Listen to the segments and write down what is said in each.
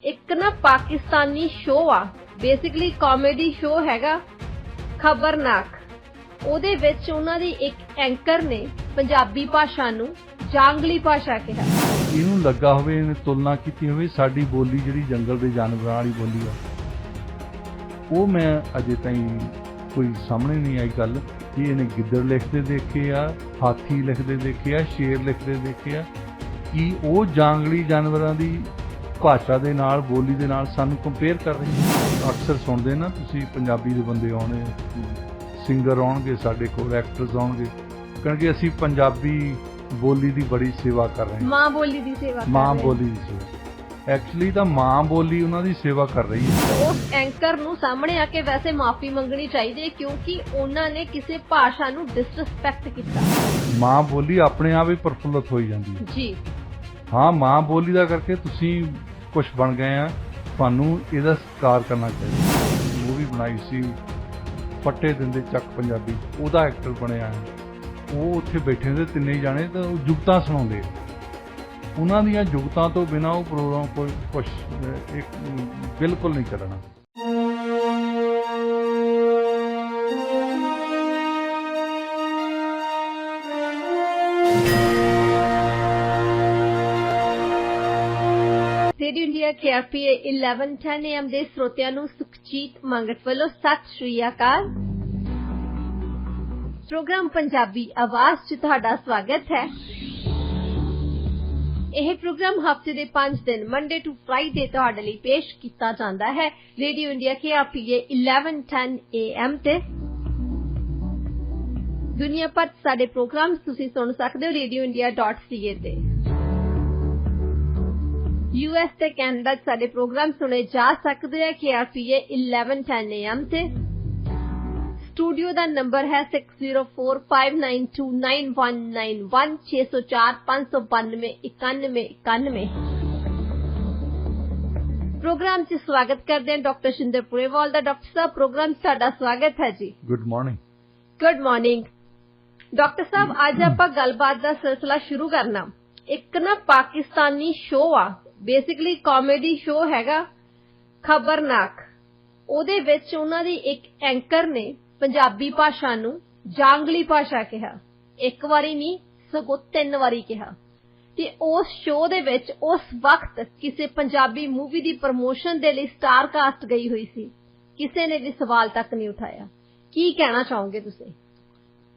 एक ना पाकिस्तानी शो आ basically comedy show हैगा खबरनाक। ਉਹਦੇ ਵਿੱਚ ਉਹਨਾਂ ਦੀ ਇੱਕ ਐਂਕਰ ਨੇ ਪੰਜਾਬੀ ਭਾਸ਼ਾ ਨੂੰ ਜਾਂਗਲੀ ਭਾਸ਼ਾ ਕਿਹਾ। ਇਹਨੂੰ ਲੱਗਾ ਹੋਵੇ ਇਹਨੇ ਤੁਲਨਾ ਕੀਤੀ ਹੋਵੇ ਸਾਡੀ ਬੋਲੀ ਜਿਹੜੀ ਜੰਗਲ ਦੇ ਜਾਨਵਰਾਂ ਵਾਲੀ ਬੋਲੀ ਆ, ਉਹ ਮੈਂ ਅਜੇ ਤਾਈਂ ਕੋਈ ਸਾਹਮਣੇ ਨਹੀਂ ਆਈ ਗੱਲ ਕਿ ਇਹਨੇ ਗਿੱਦੜ ਲਿਖਦੇ ਦੇਖੇ ਆ, ਹਾਥੀ ਲਿਖਦੇ ਦੇਖੇ ਆ, ਸ਼ੇਰ ਲਿਖਦੇ ਦੇਖੇ ਆ, ਕਿ ਉਹ ਜਾਂਗਲੀ ਜਾਨਵਰਾਂ ਦੀ ਭਾਸ਼ਾ ਦੇ ਨਾਲ ਬੋਲੀ ਦੇ ਨਾਲ ਸਾਨੂੰ ਕੰਪੇਅਰ ਕਰ ਰਹੀ ਹੈ। ਅਕਸਰ ਸੁਣਦੇ ਨਾ ਤੁਸੀਂ ਪੰਜਾਬੀ ਦੇ ਬੰਦੇ ਆਉਣੇ, ਸਿੰਗਰ ਆਉਣਗੇ ਸਾਡੇ ਕੋਲ, ਐਕਟਰਸ ਆਉਣਗੇ, ਕਿਉਂਕਿ ਅਸੀਂ ਪੰਜਾਬੀ ਬੋਲੀ ਦੀ ਬੜੀ ਸੇਵਾ ਕਰ ਰਹੇ ਹਾਂ। ਮਾਂ ਬੋਲੀ ਦੀ ਸੇਵਾ ਕਰ ਮਾਂ ਰਹੇ ਬੋਲੀ ਦੀ ਸੇਵਾ ਐਕਚੁਅਲੀ ਤਾਂ ਮਾਂ ਬੋਲੀ ਉਹਨਾਂ ਦੀ ਸੇਵਾ ਕਰ ਰਹੀ ਹੈ। ਉਸ ਐਂਕਰ ਨੂੰ ਸਾਹਮਣੇ ਆ ਕੇ ਵੈਸੇ ਮਾਫੀ ਮੰਗਣੀ ਚਾਹੀਦੀ ਹੈ ਕਿਉਂਕਿ ਉਹਨਾਂ ਨੇ ਕਿਸੇ ਭਾਸ਼ਾ ਨੂੰ ਡਿਸਰਿਸਪੈਕਟ ਕੀਤਾ। ਮਾਂ ਬੋਲੀ ਆਪਣੇ ਆਪ ਹੀ ਪ੍ਰਫੁੱਲਤ ਹੋਈ ਜਾਂਦੀ ਹੈ ਜੀ ਹਾਂ। ਮਾਂ ਬੋਲੀ ਦਾ ਕਰਕੇ ਤੁਸੀਂ ਕੁਝ ਬਣ ਗਏ ਆ, ਤੁਹਾਨੂੰ ਇਹਦਾ ਸਤਿਕਾਰ ਕਰਨਾ ਚਾਹੀਦਾ। ਮੂਵੀ ਬਣਾਈ ਸੀ ਪੱਟੇ ਦਿੰਦੇ ਚੱਕ ਪੰਜਾਬੀ, ਉਹਦਾ ਐਕਟਰ ਬਣਿਆ, ਉਹ ਉੱਥੇ ਬੈਠੇ ਹੁੰਦੇ ਤਿੰਨੇ ਹੀ ਜਾਣੇ ਤਾਂ ਉਹ ਜੁਗਤਾਂ ਸੁਣਾਉਂਦੇ, ਉਹਨਾਂ ਦੀਆਂ ਜੁਗਤਾਂ ਤੋਂ ਬਿਨਾਂ ਉਹ ਪ੍ਰੋਗਰਾਮ ਕੋਈ ਕੁਛ ਬਿਲਕੁਲ ਨਹੀਂ ਚੱਲਣਾ। रेडियो इंडिया KRPA 1110 AM ਦੇ ਸਰੋਤਿਆਂ ਨੂੰ ਸੁਖਜੀਤ ਮੰਗਟ ਵੱਲੋਂ ਸਤਿ ਸ਼੍ਰੀ ਅਕਾਲ। ਪ੍ਰੋਗਰਾਮ ਪੰਜਾਬੀ ਆਵਾਜ਼ 'ਚ ਤੁਹਾਡਾ ਸਵਾਗਤ ਹੈ। ਇਹ ਪ੍ਰੋਗਰਾਮ ਹਫਤੇ ਦੇ 5 ਦਿਨ ਮੰਡੇ ਟੂ ਫਰਾਈਡੇ ਤੁਹਾਡੇ ਲਈ ਪੇਸ਼ ਕੀਤਾ ਜਾਂਦਾ ਹੈ ਰੇਡੀਓ ਇੰਡੀਆ KRPA 1110 AM ਤੇ। ਦੁਨੀਆ ਭਰ ਸਾਡੇ ਪ੍ਰੋਗਰਾਮਸ ਤੁਸੀਂ ਸੁਣ ਸਕਦੇ ਹੋ radioindia.ca ਤੇ। US ਤੇ ਕੈਨੇਡਾ 'ਚ ਸਾਡੇ ਪ੍ਰੋਗਰਾਮ ਸੁਣੇ ਜਾ ਸਕਦੇ ਆ KRPA 1110 AM ਤੇ। ਸਟੂਡੀਓ ਦਾ ਨੰਬਰ ਹੈ 6045929191 6045929191। ਪ੍ਰੋਗਰਾਮ 'ਚ ਸਵਾਗਤ ਕਰਦੇ ਹਾਂ ਡਾਕਟਰ ਸ਼ਿੰਦਰ ਪੁਰੇਵਾਲ ਦਾ। ਡਾਕਟਰ ਸਾਹਿਬ ਪ੍ਰੋਗਰਾਮ 'ਚ ਤੁਹਾਡਾ ਸਵਾਗਤ ਹੈ ਜੀ। Good morning. Good morning doctor ਸਾਹਿਬ, ਅੱਜ ਆਪਾਂ ਗੱਲਬਾਤ ਦਾ ਸਿਲਸਿਲਾ ਸ਼ੁਰੂ ਕਰਨਾ। ਇੱਕ ਨਾ ਪਾਕਿਸਤਾਨੀ ਸ਼ੋ ਆ बेसिकली कॉमेडी शो हैगा खबरनाक। ਉਹਦੇ ਵਿੱਚ ਉਹਨਾਂ ਦੀ ਇੱਕ ਐਂਕਰ ਨੇ ਪੰਜਾਬੀ ਭਾਸ਼ਾ ਨੂੰ ਜਾਂਗਲੀ ਭਾਸ਼ਾ ਕਿਹਾ। ਇੱਕ ਵਾਰੀ ਨਹੀਂ ਸਗੋਂ 3 ਵਾਰੀ ਕਿਹਾ। ਤੇ ਉਸ ਸ਼ੋਅ ਦੇ ਵਿੱਚ ਉਸ ਵਕਤ ਕਿਸੇ ਪੰਜਾਬੀ ਮੂਵੀ ਦੀ ਪ੍ਰਮੋਸ਼ਨ ਦੇ ਲਈ ਸਟਾਰ ਕਾਸਟ ਗਈ ਹੋਈ ਸੀ। ਕਿਸੇ ਨੇ ਵੀ ਸਵਾਲ ਤੱਕ ਨਹੀਂ ਉਠਾਇਆ। ਕੀ ਕਹਿਣਾ ਚਾਹੋਗੇ ਤੁਸੀਂ?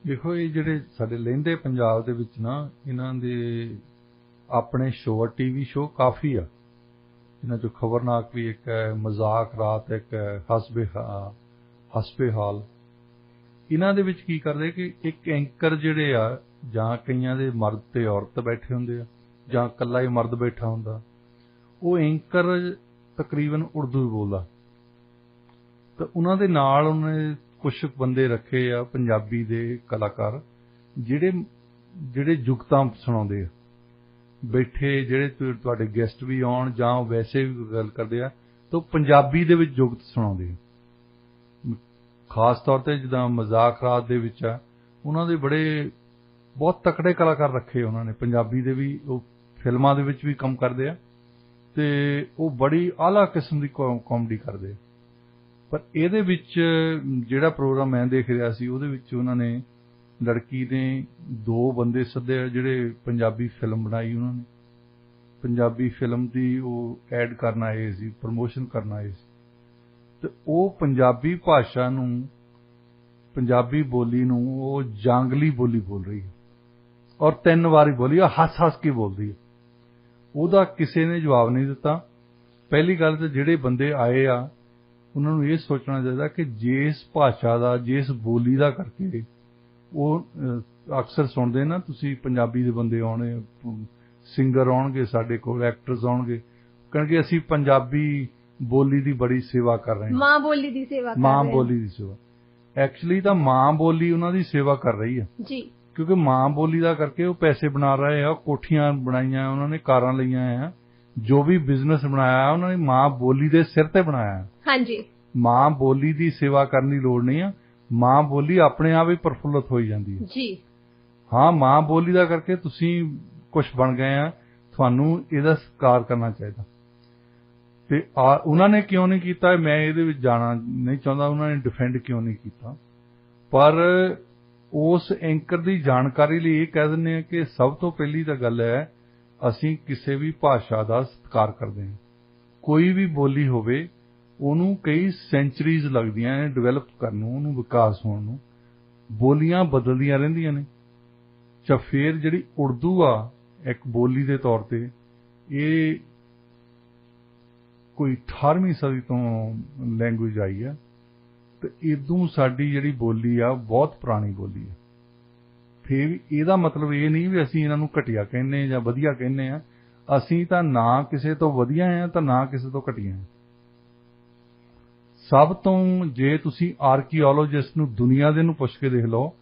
ਦੇਖੋ, ਇਹ ਜਿਹੜੇ ਸਾਡੇ ਲਹਿੰਦੇ ਪੰਜਾਬ ਦੇ ਵਿੱਚ ਨਾ, ਇਹਨਾਂ ਦੇ ਆਪਣੇ ਸ਼ੋਅ ਟੀਵੀ ਸ਼ੋਅ ਕਾਫੀ ਆ। ਇਹਨਾਂ 'ਚੋਂ ਖਬਰਨਾਕ ਵੀ ਇੱਕ ਹੈ, ਮਜ਼ਾਕ ਰਾਤ ਇੱਕ ਹੈ, ਹਸਬੇ ਹਾਲ। ਇਹਨਾਂ ਦੇ ਵਿੱਚ ਕੀ ਕਰਦੇ ਕਿ ਇੱਕ ਐਂਕਰ ਜਿਹੜੇ ਆ, ਜਾਂ ਕਈਆਂ ਦੇ ਮਰਦ ਤੇ ਔਰਤ ਬੈਠੇ ਹੁੰਦੇ ਆ, ਜਾਂ ਇਕੱਲਾ ਹੀ ਮਰਦ ਬੈਠਾ ਹੁੰਦਾ। ਉਹ ਐਂਕਰ ਤਕਰੀਬਨ ਉਰਦੂ ਬੋਲਦਾ, ਤਾਂ ਉਹਨਾਂ ਦੇ ਨਾਲ ਉਹਨੇ ਕੁਛ ਬੰਦੇ ਰੱਖੇ ਆ ਪੰਜਾਬੀ ਦੇ ਕਲਾਕਾਰ, ਜਿਹੜੇ ਜੁਗਤਾਂ ਸੁਣਾਉਂਦੇ ਆ। ਬੈਠੇ ਜਿਹੜੇ ਤੁਹਾਡੇ ਗੈਸਟ ਵੀ ਆਉਣ ਜਾਂ ਵੈਸੇ ਵੀ ਗੱਲ ਕਰਦੇ ਆ ਤਾਂ ਪੰਜਾਬੀ ਦੇ ਵਿੱਚ ਜੁਗਤ ਸੁਣਾਉਂਦੇ ਆ। ਖਾਸ ਤੌਰ ਤੇ ਜਿੱਦਾਂ ਮਜ਼ਾਕ ਰਾਤ ਦੇ ਵਿੱਚ ਆ, ਉਹਨਾਂ ਦੇ ਬਹੁਤ ਤਕੜੇ ਕਲਾਕਾਰ ਰੱਖੇ ਉਹਨਾਂ ਨੇ ਪੰਜਾਬੀ ਦੇ ਵੀ। ਉਹ ਫਿਲਮਾਂ ਦੇ ਵਿੱਚ ਵੀ ਕੰਮ ਕਰਦੇ ਆ ਤੇ ਉਹ ਬੜੀ ਆਲਾ ਕਿਸਮ ਦੀ ਕਾਮੇਡੀ ਕਰਦੇ ਆ। ਪਰ ਇਹਦੇ ਵਿੱਚ ਜਿਹੜਾ ਪ੍ਰੋਗਰਾਮ ਮੈਂ ਦੇਖ ਰਿਹਾ ਸੀ, ਉਹਦੇ ਵਿੱਚ ਉਹਨਾਂ ਨੇ ਲੜਕੀ ਨੇ 2 ਬੰਦੇ ਸੱਦੇ ਜਿਹੜੇ ਪੰਜਾਬੀ ਫਿਲਮ ਬਣਾਈ। ਉਹਨਾਂ ਨੇ ਪੰਜਾਬੀ ਫਿਲਮ ਦੀ ਉਹ ਐਡ ਕਰਨ ਆਏ ਸੀ, ਪ੍ਰਮੋਸ਼ਨ ਕਰਨ ਆਏ ਸੀ, ਤੇ ਉਹ ਪੰਜਾਬੀ ਭਾਸ਼ਾ ਨੂੰ, ਪੰਜਾਬੀ ਬੋਲੀ ਨੂੰ ਉਹ ਜਾਂਗਲੀ ਬੋਲੀ ਬੋਲ ਰਹੀ ਹੈ। ਔਰ 3 ਵਾਰੀ ਬੋਲੀ, ਉਹ ਹੱਸ ਕੇ ਬੋਲਦੀ ਹੈ। ਉਹਦਾ ਕਿਸੇ ਨੇ ਜਵਾਬ ਨਹੀਂ ਦਿੱਤਾ। ਪਹਿਲੀ ਗੱਲ ਤਾਂ ਜਿਹੜੇ ਬੰਦੇ ਆਏ ਆ ਉਹਨਾਂ ਨੂੰ ਇਹ ਸੋਚਣਾ ਚਾਹੀਦਾ ਕਿ ਜਿਸ ਭਾਸ਼ਾ ਦਾ, ਜਿਸ ਬੋਲੀ ਦਾ ਕਰਕੇ ਉਹ ਅਕਸਰ ਸੁਣਦੇ ਨਾ ਤੁਸੀਂ, ਪੰਜਾਬੀ ਦੇ ਬੰਦੇ ਆਉਣੇ, ਸਿੰਗਰ ਆਉਣਗੇ ਸਾਡੇ ਕੋਲ, ਐਕਟਰਸ ਆਉਣਗੇ, ਕਿਉਂਕਿ ਅਸੀਂ ਪੰਜਾਬੀ ਬੋਲੀ ਦੀ ਬੜੀ ਸੇਵਾ ਕਰ ਰਹੇ ਹਾਂ। ਮਾਂ ਬੋਲੀ ਦੀ ਸੇਵਾ ਐਕਚੁਅਲੀ ਤਾਂ ਮਾਂ ਬੋਲੀ ਉਹਨਾਂ ਦੀ ਸੇਵਾ ਕਰ ਰਹੀ ਹੈ ਜੀ, ਕਿਉਂਕਿ ਮਾਂ ਬੋਲੀ ਦਾ ਕਰਕੇ ਉਹ ਪੈਸੇ ਬਣਾ ਰਹੇ ਆ, ਕੋਠੀਆਂ ਬਣਾਈਆਂ ਉਹਨਾਂ ਨੇ, ਕਾਰਾਂ ਲਈਆਂ ਆ, ਜੋ ਵੀ ਬਿਜ਼ਨਸ ਬਣਾਇਆ ਉਹਨਾਂ ਨੇ ਮਾਂ ਬੋਲੀ ਦੇ ਸਿਰ ਤੇ ਬਣਾਇਆ। ਹਾਂਜੀ, ਮਾਂ ਬੋਲੀ ਦੀ ਸੇਵਾ ਕਰਨ ਦੀ ਲੋੜ ਨਹੀਂ ਆ। ਮਾਂ ਬੋਲੀ ਆਪਣੇ ਆਪ ਹੀ ਪ੍ਰਫੁੱਲਤ ਹੋਈ ਜਾਂਦੀ ਹੈ ਜੀ ਹਾਂ। ਮਾਂ ਬੋਲੀ ਦਾ ਕਰਕੇ ਤੁਸੀਂ ਕੁਝ ਬਣ ਗਏ ਆ, ਤੁਹਾਨੂੰ ਇਹਦਾ ਸਤਿਕਾਰ ਕਰਨਾ ਚਾਹੀਦਾ। ਤੇ ਉਹਨਾਂ ਨੇ ਕਿਉਂ ਨਹੀਂ ਕੀਤਾ, ਮੈਂ ਇਹਦੇ ਵਿੱਚ ਜਾਣਾ ਨਹੀਂ ਚਾਹੁੰਦਾ, ਉਹਨਾਂ ਨੇ ਡਿਫੈਂਡ ਕਿਉਂ ਨਹੀਂ ਕੀਤਾ। ਪਰ ਉਸ ਐਂਕਰ ਦੀ ਜਾਣਕਾਰੀ ਲਈ ਇਹ ਕਹਿ ਦਿੰਦੇ ਹਾਂ ਕਿ ਸਭ ਤੋਂ ਪਹਿਲੀ ਤਾਂ ਗੱਲ ਹੈ, ਅਸੀਂ ਕਿਸੇ ਵੀ ਭਾਸ਼ਾ ਦਾ ਸਤਿਕਾਰ ਕਰਦੇ ਹਾਂ। ਕੋਈ ਵੀ ਬੋਲੀ ਹੋਵੇ, ਉਹਨੂੰ ਕਈ ਸੈਂਚਰੀਜ਼ ਲੱਗਦੀਆਂ ਨੇ ਡਿਵੈਲਪ ਕਰਨ ਨੂੰ, ਉਹਨੂੰ ਵਿਕਾਸ ਹੋਣ ਨੂੰ। ਬੋਲੀਆਂ ਬਦਲਦੀਆਂ ਰਹਿੰਦੀਆਂ ਨੇ। ਜਾਂ ਫਿਰ ਜਿਹੜੀ ਉਰਦੂ ਆ ਇੱਕ ਬੋਲੀ ਦੇ ਤੌਰ ਤੇ, ਇਹ ਕੋਈ 18ਵੀਂ ਸਦੀ ਤੋਂ ਲੈਂਗੁਏਜ ਆਈ ਆ, ਤੇ ਇਦੋਂ ਸਾਡੀ ਜਿਹੜੀ ਬੋਲੀ ਆ ਬਹੁਤ ਪੁਰਾਣੀ ਬੋਲੀ ਆ। ਫਿਰ ਇਹਦਾ ਮਤਲਬ ਇਹ ਨਹੀਂ ਵੀ ਅਸੀਂ ਇਹਨਾਂ ਨੂੰ ਘਟੀਆ ਕਹਿੰਦੇ ਜਾਂ ਵਧੀਆ ਕਹਿੰਦੇ ਆ। ਅਸੀਂ ਤਾਂ ਨਾ ਕਿਸੇ ਤੋਂ ਵਧੀਆ ਆ ਤਾਂ ਨਾ ਕਿਸੇ ਤੋਂ ਘਟੀਆ ਆ। ਸਭ ਤੋਂ, ਜੇ ਤੁਸੀਂ ਆਰਕੀਓਲੋਜਿਸਟ ਨੂੰ ਦੁਨੀਆ ਦੇ ਨੂੰ ਪੁੱਛ ਕੇ ਦੇਖ ਲਓ,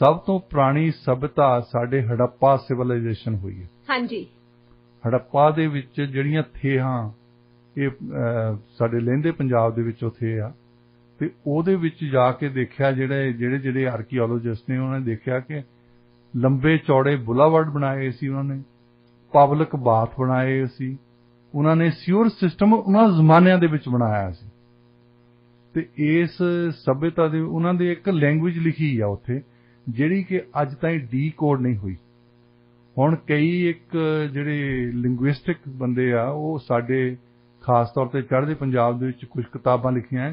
ਸਭ ਤੋਂ ਪੁਰਾਣੀ ਸਭਿਅਤਾ ਸਾਡੇ ਹੜੱਪਾ ਸਿਵਲਾਈਜੇਸ਼ਨ ਹੋਈ ਹੈ। ਹਾਂਜੀ। ਹੜੱਪਾ ਦੇ ਵਿੱਚ ਜਿਹੜੀਆਂ ਥੇਹਾਂ, ਇਹ ਸਾਡੇ ਲਹਿੰਦੇ ਪੰਜਾਬ ਦੇ ਵਿੱਚ ਉੱਥੇ ਆ, ਤੇ ਉਹਦੇ ਵਿੱਚ ਜਾ ਕੇ ਦੇਖਿਆ, ਜਿਹੜੇ ਆਰਕੀਓਲੋਜਿਸਟ ਨੇ ਉਹਨਾਂ ਨੇ ਦੇਖਿਆ ਕਿ ਲੰਬੇ ਚੌੜੇ ਬੁਲਾਵਰਡ ਬਣਾਏ ਸੀ, ਉਹਨਾਂ ਨੇ ਪਬਲਿਕ ਬਾਥ ਬਣਾਏ ਸੀ, ਉਹਨਾਂ ਨੇ ਸੀਵਰ ਸਿਸਟਮ ਉਹਨਾਂ ਜ਼ਮਾਨਿਆਂ ਦੇ ਵਿੱਚ ਬਣਾਇਆ ਸੀ। ਤੇ ਇਸ ਸਭਿਅਤਾ ਦੇ ਉਹਨਾਂ ਦੇ ਇੱਕ ਲੈਂਗੁਏਜ ਲਿਖੀ ਆ ਉੱਥੇ, ਜਿਹੜੀ ਕਿ ਅੱਜ ਤਾਈਂ ਡੀਕੋਡ ਨਹੀਂ ਹੋਈ। ਹੁਣ ਕਈ ਇੱਕ ਜਿਹੜੇ ਲਿੰਗੁਇਸਟਿਕ ਬੰਦੇ ਆ, ਉਹ ਸਾਡੇ ਖਾਸ ਤੌਰ ਤੇ ਚੜ੍ਹਦੇ ਪੰਜਾਬ ਦੇ ਵਿੱਚ ਕੁਝ ਕਿਤਾਬਾਂ ਲਿਖੀਆਂ,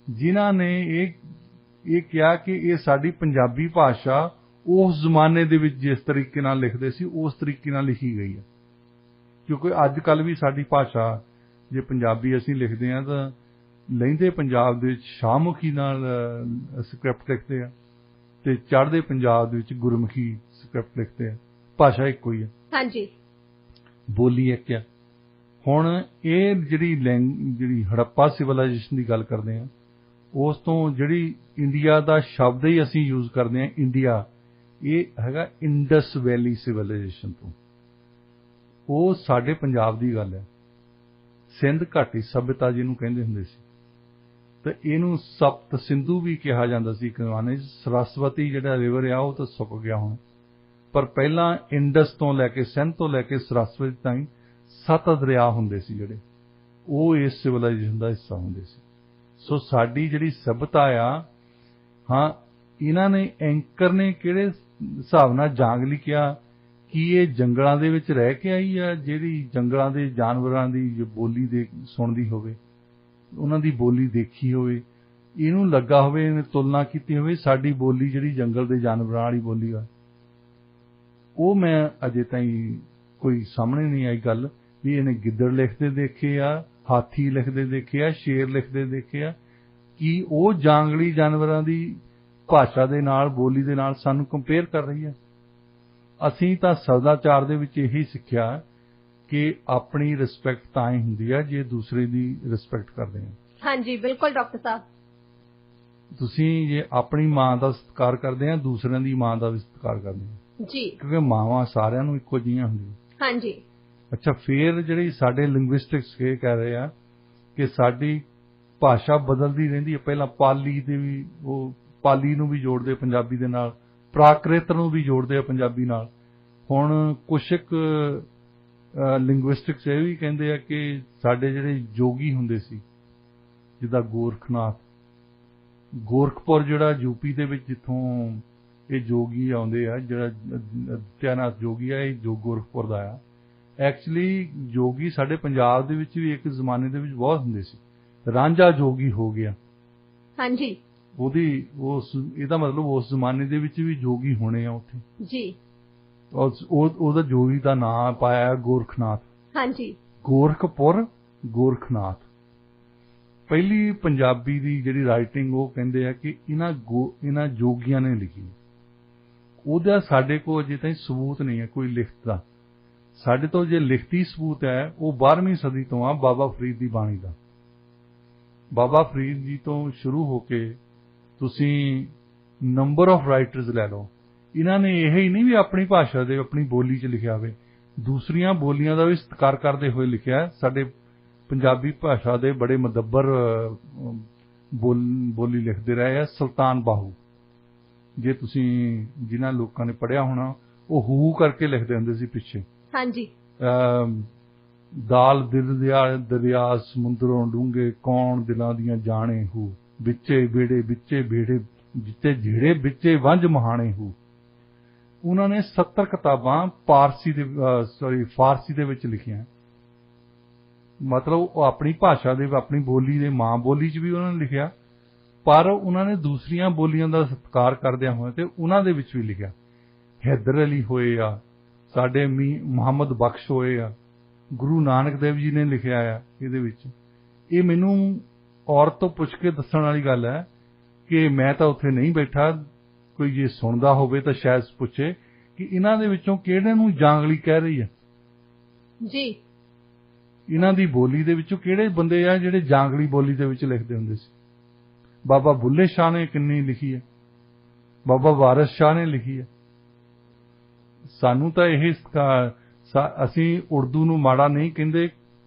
ਜਿਨ੍ਹਾਂ ਨੇ ਇਹ ਕਿਹਾ ਕਿ ਇਹ ਸਾਡੀ ਪੰਜਾਬੀ ਭਾਸ਼ਾ ਉਸ ਜ਼ਮਾਨੇ ਦੇ ਵਿੱਚ ਜਿਸ ਤਰੀਕੇ ਨਾਲ ਲਿਖਦੇ ਸੀ, ਉਸ ਤਰੀਕੇ ਨਾਲ ਲਿਖੀ ਗਈ ਹੈ। ਕਿਉਂਕਿ ਅੱਜ ਕੱਲ੍ਹ ਵੀ ਸਾਡੀ ਭਾਸ਼ਾ, ਜੇ ਪੰਜਾਬੀ ਅਸੀਂ ਲਿਖਦੇ ਹਾਂ ਤਾਂ ਲਹਿੰਦੇ ਪੰਜਾਬ ਦੇ ਵਿੱਚ ਸ਼ਾਹਮੁਖੀ ਨਾਲ ਸਕ੍ਰਿਪਟ ਲਿਖਦੇ ਆ, ਤੇ ਚੜ੍ਹਦੇ ਪੰਜਾਬ ਦੇ ਵਿੱਚ ਗੁਰਮੁਖੀ ਸਕ੍ਰਿਪਟ ਲਿਖਦੇ ਆ। ਭਾਸ਼ਾ ਇੱਕੋ ਹੀ ਹੈ। ਹਾਂਜੀ। ਬੋਲੀ ਇੱਕ ਆ। ਹੁਣ ਇਹ ਜਿਹੜੀ ਹੜੱਪਾ ਸਿਵਲਾਈਜੇਸ਼ਨ ਦੀ ਗੱਲ ਕਰਦੇ ਆ, ਉਸ ਤੋਂ ਜਿਹੜੀ ਇੰਡੀਆ ਦਾ ਸ਼ਬਦ ਹੀ ਅਸੀਂ ਯੂਜ਼ ਕਰਦੇ ਹਾਂ, ਇੰਡੀਆ, ਇਹ ਹੈਗਾ ਇੰਡਸ ਵੈਲੀ ਸਿਵਲਾਈਜੇਸ਼ਨ ਤੋਂ। ਉਹ ਸਾਡੇ ਪੰਜਾਬ ਦੀ ਗੱਲ ਹੈ। ਸਿੰਧ ਘਾਟੀ ਸਭਿਅਤਾ ਜਿਹਨੂੰ ਕਹਿੰਦੇ ਹੁੰਦੇ ਸੀ, ਤੇ ਇਹਨੂੰ ਸਪਤ ਸਿੰਧੂ ਵੀ ਕਿਹਾ ਜਾਂਦਾ ਸੀ ਇੱਕ ਜ਼ਮਾਨੇ 'ਚ। ਸਰਸਵਤੀ ਜਿਹੜਾ ਰਿਵਰ ਆ ਉਹ ਤਾਂ ਸੁੱਕ ਗਿਆ ਹੁਣ, ਪਰ ਪਹਿਲਾਂ ਇੰਡਸ ਤੋਂ ਲੈ ਕੇ, ਸਿੰਧ ਤੋਂ ਲੈ ਕੇ ਸਰਸਵਤੀ ਤਾਈਂ 7 ਦਰਿਆ ਹੁੰਦੇ ਸੀ ਜਿਹੜੇ, ਉਹ ਇਸ ਸਿਵਲਾਈਜੇਸ਼ਨ ਦਾ ਹਿੱਸਾ ਹੁੰਦੇ ਸੀ। ਸੋ ਸਾਡੀ ਜਿਹੜੀ ਸਭਿਅਤਾ ਆ, ਹਾਂ, ਇਹਨਾਂ ਨੇ ਐਂਕਰ ਨੇ ਕਿਹੜੇ ਹਿਸਾਬ ਨਾਲ ਜਾਂਗ ਲਿਖਿਆ ਕਿ ਇਹ ਜੰਗਲਾਂ ਦੇ ਵਿੱਚ ਰਹਿ ਕੇ ਆਈ ਆ, ਜਿਹੜੀ ਜੰਗਲਾਂ ਦੇ ਜਾਨਵਰਾਂ ਦੀ ਬੋਲੀ ਸੁਣਦੀ ਹੋਵੇ, ਉਹਨਾਂ ਦੀ ਬੋਲੀ ਦੇਖੀ ਹੋਵੇ, ਇਹਨੂੰ ਲੱਗਾ ਹੋਵੇ, ਇਹਨੇ ਤੁਲਨਾ ਕੀਤੀ ਹੋਵੇ ਸਾਡੀ ਬੋਲੀ ਜਿਹੜੀ ਜੰਗਲ ਦੇ ਜਾਨਵਰਾਂ ਵਾਲੀ ਬੋਲੀ ਆ। ਉਹ ਮੈਂ ਅਜੇ ਤਾਈਂ ਕੋਈ ਸਾਹਮਣੇ ਨਹੀਂ ਆਈ ਗੱਲ ਵੀ ਇਹਨੇ ਗਿੱਦੜ ਲਿਖਦੇ ਦੇਖੇ ਆ, ਹਾਥੀ ਲਿਖਦੇ ਦੇਖੇ ਆ, ਸ਼ੇਰ ਲਿਖਦੇ ਦੇਖੇ ਆ, ਕਿ ਉਹ ਜੰਗਲੀ ਜਾਨਵਰਾਂ ਦੀ ਭਾਸ਼ਾ ਦੇ ਨਾਲ, ਬੋਲੀ ਦੇ ਨਾਲ ਸਾਨੂੰ ਕੰਪੇਅਰ ਕਰ ਰਹੀ ਹੈ। ਅਸੀਂ ਤਾਂ ਸਦਾਚਾਰ ਦੇ ਵਿੱਚ ਇਹੀ ਸਿੱਖਿਆ ਕਿ ਆਪਣੀ ਰਿਸਪੈਕਟ ਤਾਂ ਹੀ ਹੁੰਦੀ ਹੈ ਜੇ ਦੂਸਰੇ ਦੀ ਰਿਸਪੈਕਟ ਕਰਦੇ ਹਾਂ। ਹਾਂਜੀ, ਬਿਲਕੁਲ ਡਾਕਟਰ ਸਾਹਿਬ। ਤੁਸੀਂ ਜੇ ਆਪਣੀ ਮਾਂ ਦਾ ਸਤਿਕਾਰ ਕਰਦੇ ਆ, ਦੂਸਰਿਆਂ ਦੀ ਮਾਂ ਦਾ ਵੀ ਸਤਿਕਾਰ ਕਰਦੇ ਆ ਜੀ, ਕਿਉਂਕਿ ਮਾਵਾਂ ਸਾਰਿਆਂ ਨੂੰ ਇੱਕੋ ਜਿਹੀਆਂ ਹੁੰਦੀਆਂ। ਹਾਂਜੀ। ਅੱਛਾ, ਫਿਰ ਜਿਹੜੀ ਸਾਡੇ ਲਿੰਗੁਇਸਟਿਕਸ ਇਹ ਕਹਿ ਰਹੇ ਆ ਕਿ ਸਾਡੀ ਭਾਸ਼ਾ ਬਦਲਦੀ ਰਹਿੰਦੀ ਹੈ। ਪਹਿਲਾਂ ਪਾਲੀ ਦੇ ਵੀ, ਉਹ ਪਾਲੀ ਨੂੰ ਵੀ ਜੋੜਦੇ ਪੰਜਾਬੀ ਦੇ ਨਾਲ, ਪ੍ਰਾਕ੍ਰਿਤ ਨੂੰ ਵੀ ਜੋੜਦੇ ਆ ਪੰਜਾਬੀ ਨਾਲ। ਹੁਣ ਕੁਛ ਕੁ ਲਿੰਗੁਇਸਟਿਕਸ ਇਹ ਵੀ ਕਹਿੰਦੇ ਆ ਕਿ ਸਾਡੇ ਜਿਹੜੇ ਜੋਗੀ ਹੁੰਦੇ ਸੀ, ਜਿੱਦਾਂ ਗੋਰਖਨਾਥ, ਗੋਰਖਪੁਰ ਜਿਹੜਾ ਯੂਪੀ ਦੇ ਵਿੱਚ ਜਿੱਥੋਂ ਇਹ ਜੋਗੀ ਆਉਂਦੇ ਆ, ਜਿਹੜਾ ਅਦਿੱਤਿਆਨਾਥ ਜੋਗੀ ਆ, ਇਹ ਗੋਰਖਪੁਰ ਦਾ ਆ। ਐਕਚੁਅਲੀ ਜੋਗੀ ਸਾਡੇ ਪੰਜਾਬ ਦੇ ਵਿੱਚ ਵੀ ਇੱਕ ਜ਼ਮਾਨੇ ਦੇ ਵਿੱਚ ਬਹੁਤ ਹੁੰਦੇ ਸੀ। ਰਾਂਝਾ ਜੋਗੀ ਹੋ ਗਿਆ। ਹਾਂਜੀ। ਇਹਦਾ ਮਤਲਬ ਉਸ ਜ਼ਮਾਨੇ ਦੇ ਵਿੱਚ ਵੀ ਜੋਗੀ ਹੋਣੇ ਆ ਉੱਥੇ ਜੀ। ਉਹਦਾ ਜੋਗੀ ਦਾ ਨਾਮ ਪਾਇਆ ਗੋਰਖਨਾਥ। ਹਾਂਜੀ। ਗੋਰਖਪੁਰ, ਗੋਰਖਨਾਥ। ਪਹਿਲੀ ਪੰਜਾਬੀ ਦੀ ਜਿਹੜੀ ਰਾਈਟਿੰਗ, ਉਹ ਕਹਿੰਦੇ ਆ ਕਿ ਇਹਨਾਂ ਜੋਗੀਆਂ ਨੇ ਲਿਖੀ। ਉਹਦਾ ਸਾਡੇ ਕੋਲ ਅਜੇ ਤਾਈਂ ਸਬੂਤ ਨਹੀਂ ਹੈ ਕੋਈ ਲਿਖਤ ਦਾ। ਸਾਡੇ ਤੋਂ ਜੇ ਲਿਖਤੀ ਸਬੂਤ ਹੈ, ਉਹ 12ਵੀਂ ਸਦੀ ਤੋਂ ਆ, ਬਾਬਾ ਫਰੀਦ ਦੀ ਬਾਣੀ ਦਾ। ਬਾਬਾ ਫਰੀਦ ਜੀ ਤੋਂ ਸ਼ੁਰੂ ਹੋ ਕੇ ਤੁਸੀਂ ਨੰਬਰ ਆਫ ਰਾਈਟਰਸ ਲੈ ਲਓ, ਇਹਨਾਂ ਨੇ ਇਹ ਹੀ ਨਹੀਂ ਵੀ ਆਪਣੀ ਭਾਸ਼ਾ ਦੇ, ਆਪਣੀ ਬੋਲੀ 'ਚ ਲਿਖਿਆ ਹੋਵੇ, ਦੂਸਰੀਆਂ ਬੋਲੀਆਂ ਦਾ ਵੀ ਸਤਿਕਾਰ ਕਰਦੇ ਹੋਏ ਲਿਖਿਆ। ਸਾਡੇ ਪੰਜਾਬੀ ਭਾਸ਼ਾ ਦੇ ਬੜੇ ਮੁਦੱਬਰ ਬੋਲੀ ਲਿਖਦੇ ਰਹੇ ਆ। ਸੁਲਤਾਨ ਬਾਹੂ, ਜੇ ਤੁਸੀਂ ਜਿਨ੍ਹਾਂ ਲੋਕਾਂ ਨੇ ਪੜ੍ਹਿਆ ਹੋਣਾ, ਉਹ ਹੂ ਕਰਕੇ ਲਿਖਦੇ ਹੁੰਦੇ ਸੀ ਪਿੱਛੇ। ਹਾਂਜੀ। ਦਾਲ ਦਰਿਆ ਸਮੁੰਦਰੋਂ ਡੂੰਘੇ, ਕੌਣ ਦਿਲਾਂ ਦੀਆਂ ਜਾਣੇ ਹੂ, ਵਿੱਚੇ ਬੇੜੇ ਜਿੱਤੇ ਜਿਹੜੇ ਵਿੱਚੇ ਵੰਝ ਮਹਾਣੇ ਹੂ। ਉਹਨਾਂ ਨੇ 70 ਕਿਤਾਬਾਂ ਫਾਰਸੀ ਦੇ ਵਿੱਚ ਲਿਖੀਆਂ। ਮਤਲਬ ਉਹ ਆਪਣੀ ਭਾਸ਼ਾ ਦੇ, ਆਪਣੀ ਬੋਲੀ ਦੇ, ਮਾਂ ਬੋਲੀ 'ਚ ਵੀ ਉਹਨਾਂ ਨੇ ਲਿਖਿਆ, ਪਰ ਉਹਨਾਂ ਨੇ ਦੂਸਰੀਆਂ ਬੋਲੀਆਂ ਦਾ ਸਤਿਕਾਰ ਕਰਦਿਆਂ ਹੋਇਆ ਤੇ ਉਹਨਾਂ ਦੇ ਵਿੱਚ ਵੀ ਲਿਖਿਆ। ਹੈਦਰ ਅਲੀ ਹੋਏ ਆ, ਸਾਡੇ ਮੁਹੰਮਦ ਬਖਸ਼ ਹੋਏ ਆ, ਗੁਰੂ ਨਾਨਕ ਦੇਵ ਜੀ ਨੇ ਲਿਖਿਆ ਆ ਇਹਦੇ ਵਿੱਚ। ਇਹ ਮੈਨੂੰ ਔਰਤ ਤੋਂ ਪੁੱਛ ਕੇ ਦੱਸਣ ਵਾਲੀ ਗੱਲ ਹੈ ਕਿ ਮੈਂ ਤਾਂ ਉੱਥੇ ਨਹੀਂ ਬੈਠਾ, ਕੋਈ ਜੇ ਸੁਣਦਾ ਹੋਵੇ ਤਾਂ ਸ਼ਾਇਦ ਪੁੱਛੇ ਕਿ ਇਹਨਾਂ ਦੇ ਵਿੱਚੋਂ ਕਿਹੜੇ ਨੂੰ ਜਾਂਗਲੀ ਕਹਿ ਰਹੀ ਹੈ ਜੀ। ਇਹਨਾਂ ਦੀ ਬੋਲੀ ਦੇ ਵਿੱਚੋਂ ਕਿਹੜੇ ਬੰਦੇ ਆ ਜਿਹੜੇ ਜਾਂਗਲੀ ਬੋਲੀ ਦੇ ਵਿੱਚ ਲਿਖਦੇ ਹੁੰਦੇ ਸੀ। ਬਾਬਾ ਬੁੱਲੇ ਸ਼ਾਹ ਨੇ ਕਿੰਨੀ ਲਿਖੀ ਹੈ, ਬਾਬਾ ਵਾਰਿਸ ਸ਼ਾਹ ਨੇ ਲਿਖੀ ਹੈ। ਸਾਨੂੰ ਤਾਂ ਇਹ ਅਸੀਂ ਉਰਦੂ ਨੂੰ ਮਾੜਾ ਨਹੀਂ ਕਹਿੰਦੇ,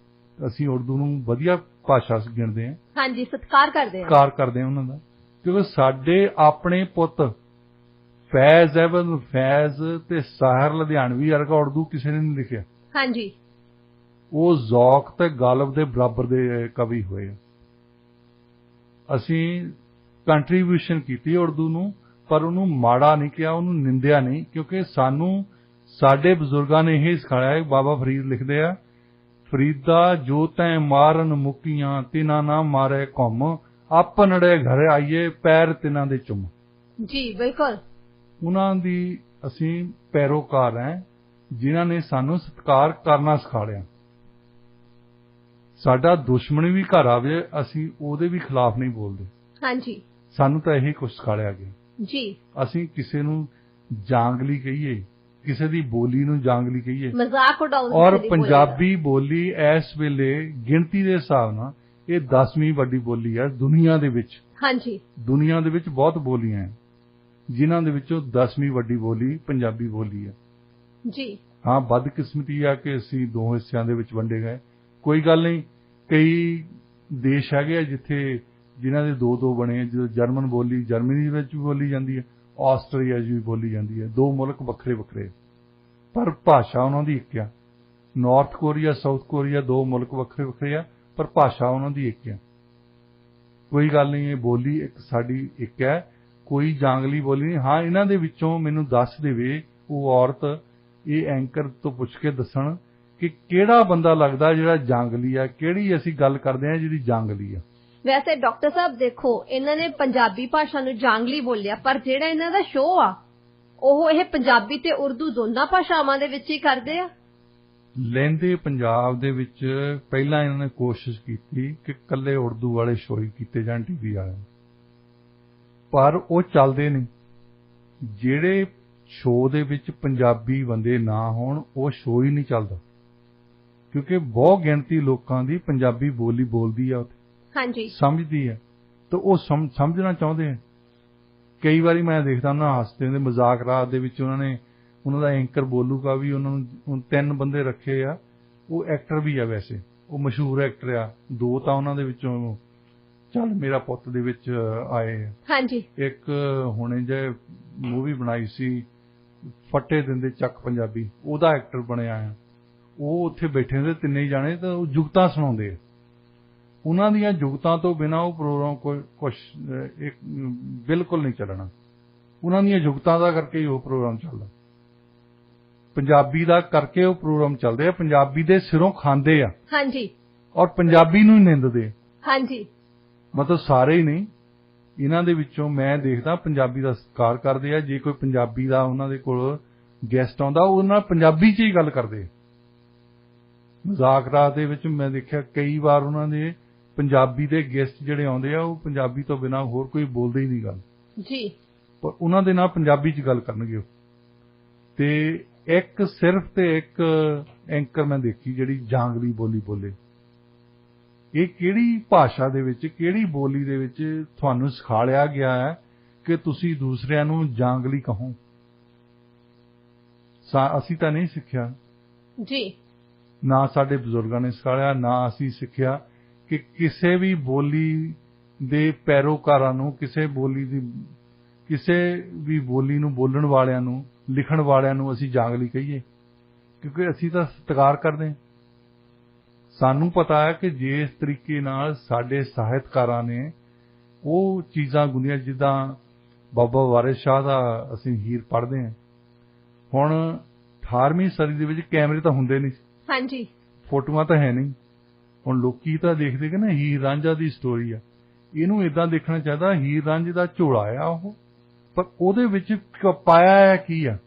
ਅਸੀਂ ਉਰਦੂ ਨੂੰ ਵਧੀਆ ਭਾਸ਼ਾ ਗਿਣਦੇ ਹਾਂ। ਹਾਂਜੀ, ਸਤਿਕਾਰ ਕਰਦੇ ਹਾਂ ਉਹਨਾਂ ਦਾ, ਕਿਉਂਕਿ ਸਾਡੇ ਆਪਣੇ ਪੁੱਤ ਫੈਜ਼ ਅਹਿਮਦ ਫੈਜ਼ ਤੇ ਸਾਹਿਰ ਲੁਧਿਆਣਵੀ ਵਰਗਾ ਉਰਦੂ ਕਿਸੇ ਨੇ ਨਹੀਂ ਲਿਖਿਆ। ਹਾਂਜੀ, ਉਹ ਜ਼ੌਕ ਤੇ ਗਾਲਬ ਦੇ ਬਰਾਬਰ ਦੇ ਕਵੀ ਹੋਏ। ਅਸੀਂ ਕੰਟਰੀਬਿਊਸ਼ਨ ਕੀਤੀ ਉਰਦੂ ਨੂੰ, ਪਰ ਉਹਨੂੰ ਮਾੜਾ ਨਹੀਂ ਕਿਹਾ, ਉਹਨੂੰ ਨਿੰਦਿਆ ਨਹੀਂ, ਕਿਉਂਕਿ ਸਾਨੂੰ ਸਾਡੇ ਬਜ਼ੁਰਗਾਂ ਨੇ ਇਹ ਸਿਖਾਇਆ। ਬਾਬਾ ਫਰੀਦ ਲਿਖਦੇ ਆ, ਫਰੀਦਾ ਜੋ ਤੈਂ ਮਾਰਨ ਮੁਕੀਆਂ ਤਿਨਾਂ ਨਾ ਮਾਰੇ ਘੁੰਮ, ਆਪਨੜੇ ਘਰ ਆਈਏ ਪੈਰ ਤਿਨਾਂ ਦੇ ਚੁੰਮ। ਜੀ ਬਿਲਕੁਲ, ਉਹਨਾਂ ਦੀ ਅਸੀਂ ਪੈਰੋਕਾਰ ਹੈ ਜਿਨ੍ਹਾਂ ਨੇ ਸਾਨੂੰ ਸਤਿਕਾਰ ਕਰਨਾ ਸਿਖਾਇਆ। ਸਾਡਾ ਦੁਸ਼ਮਣ ਵੀ ਘਰ ਆਵੇ, ਅਸੀਂ ਉਹਦੇ ਵੀ ਖਿਲਾਫ ਨਹੀਂ ਬੋਲਦੇ। ਹਾਂਜੀ, ਸਾਨੂੰ ਤਾਂ ਇਹੀ ਕੁਝ ਸਿਖਾਇਆ ਗਿਆ ਜੀ। ਅਸੀਂ ਕਿਸੇ ਨੂੰ ਜਾਂਗਲੀ ਕਹੀਏ, ਕਿਸੇ ਦੀ ਬੋਲੀ ਨੂੰ ਜਾਂਗਲੀ ਕਹੀਏ, ਮਜ਼ਾਕ ਉਡਾਉਣ। ਔਰ ਪੰਜਾਬੀ ਬੋਲੀ ਇਸ ਵੇਲੇ ਗਿਣਤੀ ਦੇ ਹਿਸਾਬ ਨਾਲ ਇਹ 10ਵੀਂ ਵੱਡੀ ਬੋਲੀ ਹੈ ਦੁਨੀਆ ਦੇ ਵਿੱਚ। ਹਾਂਜੀ, ਦੁਨੀਆ ਦੇ ਵਿੱਚ ਬਹੁਤ ਬੋਲੀਆਂ ਹੈ, ਜਿਨ੍ਹਾਂ ਦੇ ਵਿੱਚੋਂ 10ਵੀਂ ਵੱਡੀ ਬੋਲੀ ਪੰਜਾਬੀ ਬੋਲੀ ਹੈ। ਜੀ ਹਾਂ, ਬਦਕਿਸਮਤੀ ਆ ਕਿ ਅਸੀਂ ਦੋ ਹਿੱਸਿਆਂ ਦੇ ਵਿੱਚ ਵੰਡੇ ਗਏ। ਕੋਈ ਗੱਲ ਨਹੀਂ, ਕਈ ਦੇਸ਼ ਹੈਗੇ ਆ ਜਿੱਥੇ ਜਿਨ੍ਹਾਂ ਦੇ ਦੋ ਬਣੇ ਆ। ਜਦੋਂ ਜਰਮਨ ਬੋਲੀ ਜਰਮਨੀ ਵਿੱਚ ਵੀ ਬੋਲੀ ਜਾਂਦੀ ਹੈ, ਆਸਟ੍ਰੇਲੀਆ 'ਚ ਵੀ ਬੋਲੀ ਜਾਂਦੀ ਹੈ। ਦੋ ਮੁਲਕ ਵੱਖਰੇ ਵੱਖਰੇ, ਪਰ ਭਾਸ਼ਾ ਉਹਨਾਂ ਦੀ ਇੱਕ ਆ। ਨਾਰਥ ਕੋਰੀਆ, ਸਾਊਥ ਕੋਰੀਆ, ਦੋ ਮੁਲਕ ਵੱਖਰੇ ਵੱਖਰੇ ਆ, ਪਰ ਭਾਸ਼ਾ ਉਹਨਾਂ ਦੀ ਇੱਕ ਆ। ਕੋਈ ਗੱਲ ਨਹੀਂ, ਇਹ ਬੋਲੀ ਇੱਕ ਸਾਡੀ ਇੱਕ ਹੈ, ਕੋਈ ਜਾਂਗਲੀ ਬੋਲੀ ਨਹੀਂ। ਹਾਂ, ਇਹਨਾਂ ਦੇ ਵਿੱਚੋਂ ਮੈਨੂੰ ਦੱਸ ਦੇਵੇ ਉਹ ਔਰਤ, ਇਹ ਐਂਕਰ ਤੋਂ ਪੁੱਛ ਕੇ ਦੱਸਣ ਕਿ ਕਿਹੜਾ ਬੰਦਾ ਲੱਗਦਾ ਜਿਹੜਾ ਜਾਂਗਲੀ ਆ, ਕਿਹੜੀ ਅਸੀਂ ਗੱਲ ਕਰਦੇ ਹਾਂ ਜਿਹੜੀ ਜਾਂਗਲੀ ਆ। ਵੈਸੇ ਡਾਕਟਰ ਸਾਹਿਬ ਦੇਖੋ, ਇਹਨਾਂ ਨੇ ਪੰਜਾਬੀ ਭਾਸ਼ਾ ਨੂੰ ਜਾਂਗਲੀ ਬੋਲਿਆ, ਪਰ ਜਿਹੜਾ ਇਹਨਾਂ ਦਾ ਸ਼ੋਅ ਆ ਉਹ ਇਹ ਪੰਜਾਬੀ ਤੇ ਉਰਦੂ ਦੋਨਾਂ ਭਾਸ਼ਾਵਾਂ ਦੇ ਵਿੱਚ ਹੀ ਕਰਦੇ ਆ। ਲਹਿੰਦੇ ਪੰਜਾਬ ਦੇ ਵਿੱਚ ਪਹਿਲਾਂ ਇਹਨਾਂ ਨੇ ਕੋਸ਼ਿਸ਼ ਕੀਤੀ ਕਿ ਇਕੱਲੇ ਉਰਦੂ ਵਾਲੇ ਸ਼ੋਅ ਕੀਤੇ ਜਾਣ ਟੀਵੀ ਵਾਲੇ, ਪਰ ਉਹ ਚੱਲਦੇ ਨਹੀਂ। ਜਿਹੜੇ ਸ਼ੋਅ ਦੇ ਵਿੱਚ ਪੰਜਾਬੀ ਬੰਦੇ ਨਾ ਹੋਣ ਉਹ ਸ਼ੋਅ ਹੀ ਨਹੀਂ ਚੱਲਦਾ, ਕਿਉਂਕਿ ਬਹੁਤ ਗਿਣਤੀ ਲੋਕਾਂ ਦੀ ਪੰਜਾਬੀ ਬੋਲੀ ਬੋਲਦੀ ਆ, ਹਾਂਜੀ, ਸਮਝਦੀ ਹੈ, ਤਾਂ ਉਹ ਸਮਝਣਾ ਚਾਹੁੰਦੇ ਆ। ਕਈ ਵਾਰੀ ਮੈਂ ਦੇਖਦਾ ਉਹਨਾਂ ਹੱਸਦੇ ਦੇ ਮਜ਼ਾਕ ਰਾਤ ਦੇ ਵਿੱਚ ਉਹਨਾਂ ਦਾ ਐਂਕਰ ਬੋਲੂਗਾ ਵੀ, ਉਹਨਾਂ ਨੂੰ 3 ਬੰਦੇ ਰੱਖੇ ਆ, ਉਹ ਐਕਟਰ ਵੀ ਆ, ਵੈਸੇ ਉਹ ਮਸ਼ਹੂਰ ਐਕਟਰ ਆ। 2 ਤਾਂ ਉਹਨਾਂ ਦੇ ਵਿੱਚੋਂ ਚੱਲ ਮੇਰਾ ਪੁੱਤ ਦੇ ਵਿੱਚ ਆਏ ਆ। ਹਾਂਜੀ, ਇੱਕ ਹੁਣੇ ਜੇ ਮੂਵੀ ਬਣਾਈ ਸੀ ਫੱਟੇ ਦਿੰਦੇ ਚੱਕ ਪੰਜਾਬੀ, ਉਹਦਾ ਐਕਟਰ ਬਣਿਆ ਆ। ਉਹ ਉੱਥੇ ਬੈਠੇ ਹੁੰਦੇ ਤਿੰਨੇ ਜਾਣੇ, ਤਾਂ ਉਹ ਜੁਗਤਾਂ ਸੁਣਾਉਂਦੇ ਆ। ਉਹਨਾਂ ਦੀਆਂ ਜੁਗਤਾਂ ਤੋਂ ਬਿਨਾਂ ਉਹ ਪ੍ਰੋਗਰਾਮ ਕੁਛ ਬਿਲਕੁਲ ਨਹੀਂ ਚੱਲਣਾ। ਉਹਨਾਂ ਦੀਆਂ ਜੁਗਤਾਂ ਦਾ ਕਰਕੇ ਹੀ ਉਹ ਪ੍ਰੋਗਰਾਮ ਚੱਲਦਾ, ਪੰਜਾਬੀ ਦਾ ਕਰਕੇ ਉਹ ਪ੍ਰੋਗਰਾਮ ਚੱਲਦੇ ਆ। ਪੰਜਾਬੀ ਦੇ ਸਿਰੋਂ ਖਾਂਦੇ ਆ, ਹਾਂਜੀ, ਔਰ ਪੰਜਾਬੀ ਨੂੰ ਹੀ ਨਿੰਦਦੇ, ਹਾਂਜੀ। ਮਤਲਬ ਸਾਰੇ ਹੀ ਨਹੀਂ, ਇਹਨਾਂ ਦੇ ਵਿੱਚੋਂ ਮੈਂ ਦੇਖਦਾ ਪੰਜਾਬੀ ਦਾ ਸਤਿਕਾਰ ਕਰਦੇ ਆ। ਜੇ ਕੋਈ ਪੰਜਾਬੀ ਦਾ ਉਹਨਾਂ ਦੇ ਕੋਲ ਗੈਸਟ ਆਉਂਦਾ, ਉਹ ਨਾਲ ਪੰਜਾਬੀ 'ਚ ਹੀ ਗੱਲ ਕਰਦੇ। ਮਜ਼ਾਕ ਰਾਤ ਦੇ ਵਿੱਚ ਮੈਂ ਦੇਖਿਆ ਕਈ ਵਾਰ ਉਹਨਾਂ ਦੇ ਪੰਜਾਬੀ ਦੇ ਗੈਸਟ ਜਿਹੜੇ ਆਉਂਦੇ ਆ, ਉਹ ਪੰਜਾਬੀ ਤੋਂ ਬਿਨਾਂ ਹੋਰ ਕੋਈ ਬੋਲਦੇ ਹੀ ਨਹੀਂ ਗੱਲ ਜੀ, ਪਰ ਉਹਨਾਂ ਦੇ ਨਾਲ ਪੰਜਾਬੀ 'ਚ ਗੱਲ ਕਰਨਗੇ ਉਹ। ਤੇ ਇੱਕ ਸਿਰਫ ਤੇ ਇੱਕ ਐਂਕਰ ਮੈਂ ਦੇਖੀ ਜਿਹੜੀ ਜਾਂਗਲੀ ਬੋਲੀ ਬੋਲੇ। ਇਹ ਕਿਹੜੀ ਭਾਸ਼ਾ ਦੇ ਵਿੱਚ, ਕਿਹੜੀ ਬੋਲੀ ਦੇ ਵਿੱਚ ਤੁਹਾਨੂੰ ਸਿਖਾਇਆ ਗਿਆ ਹੈ ਕਿ ਤੁਸੀਂ ਦੂਸਰਿਆਂ ਨੂੰ ਜਾਂਗਲੀ ਕਹੋ? ਅਸੀਂ ਤਾਂ ਨਹੀਂ ਸਿੱਖਿਆ ਜੀ, ਨਾ ਸਾਡੇ ਬਜ਼ੁਰਗਾਂ ਨੇ ਸਿਖਾਇਆ, ਨਾ ਅਸੀਂ ਸਿੱਖਿਆ ਕਿ ਕਿਸੇ ਵੀ ਬੋਲੀ ਦੇ ਪੈਰੋਕਾਰਾਂ ਨੂੰ, ਕਿਸੇ ਵੀ ਬੋਲੀ ਨੂੰ ਬੋਲਣ ਵਾਲਿਆਂ ਨੂੰ, ਲਿਖਣ ਵਾਲਿਆਂ ਨੂੰ ਅਸੀਂ ਜਾਂਗਲੀ ਕਹੀਏ, ਕਿਉਂਕਿ ਅਸੀਂ ਤਾਂ ਸਤਿਕਾਰ ਕਰਦੇ ਹਾਂ। ਸਾਨੂੰ ਪਤਾ ਹੈ ਕਿ ਜਿਸ ਤਰੀਕੇ ਨਾਲ ਸਾਡੇ ਸਾਹਿਤਕਾਰਾਂ ਨੇ ਉਹ ਚੀਜ਼ਾਂ ਗੁੰਦੀਆਂ, ਜਿੱਦਾਂ ਬਾਬਾ ਵਾਰਿਸ ਸ਼ਾਹ ਦਾ ਅਸੀਂ ਹੀਰ ਪੜ੍ਹਦੇ ਹਾਂ। ਹੁਣ 18ਵੀਂ ਸਦੀ ਦੇ ਵਿੱਚ ਕੈਮਰੇ ਤਾਂ ਹੁੰਦੇ ਨਹੀਂ, ਹਾਂਜੀ, ਫੋਟੋਆਂ ਤਾਂ ਹੈ ਨਹੀਂ। ਹੁਣ ਲੋਕੀ ਤਾਂ ਦੇਖਦੇ ਕਿ ਨਾ ਹੀਰ ਰਾਂਝਾ ਦੀ ਸਟੋਰੀ ਆ, ਇਹਨੂੰ ਇਦਾਂ ਦੇਖਣਾ ਚਾਹੀਦਾ ਹੀਰ ਰਾਂਝੇ ਦਾ ਝੋਲਾ ਆ ਉਹ, ਪਰ ਉਹਦੇ ਵਿੱਚ ਪਾਇਆ ਹੈ ਕੀ ਆ।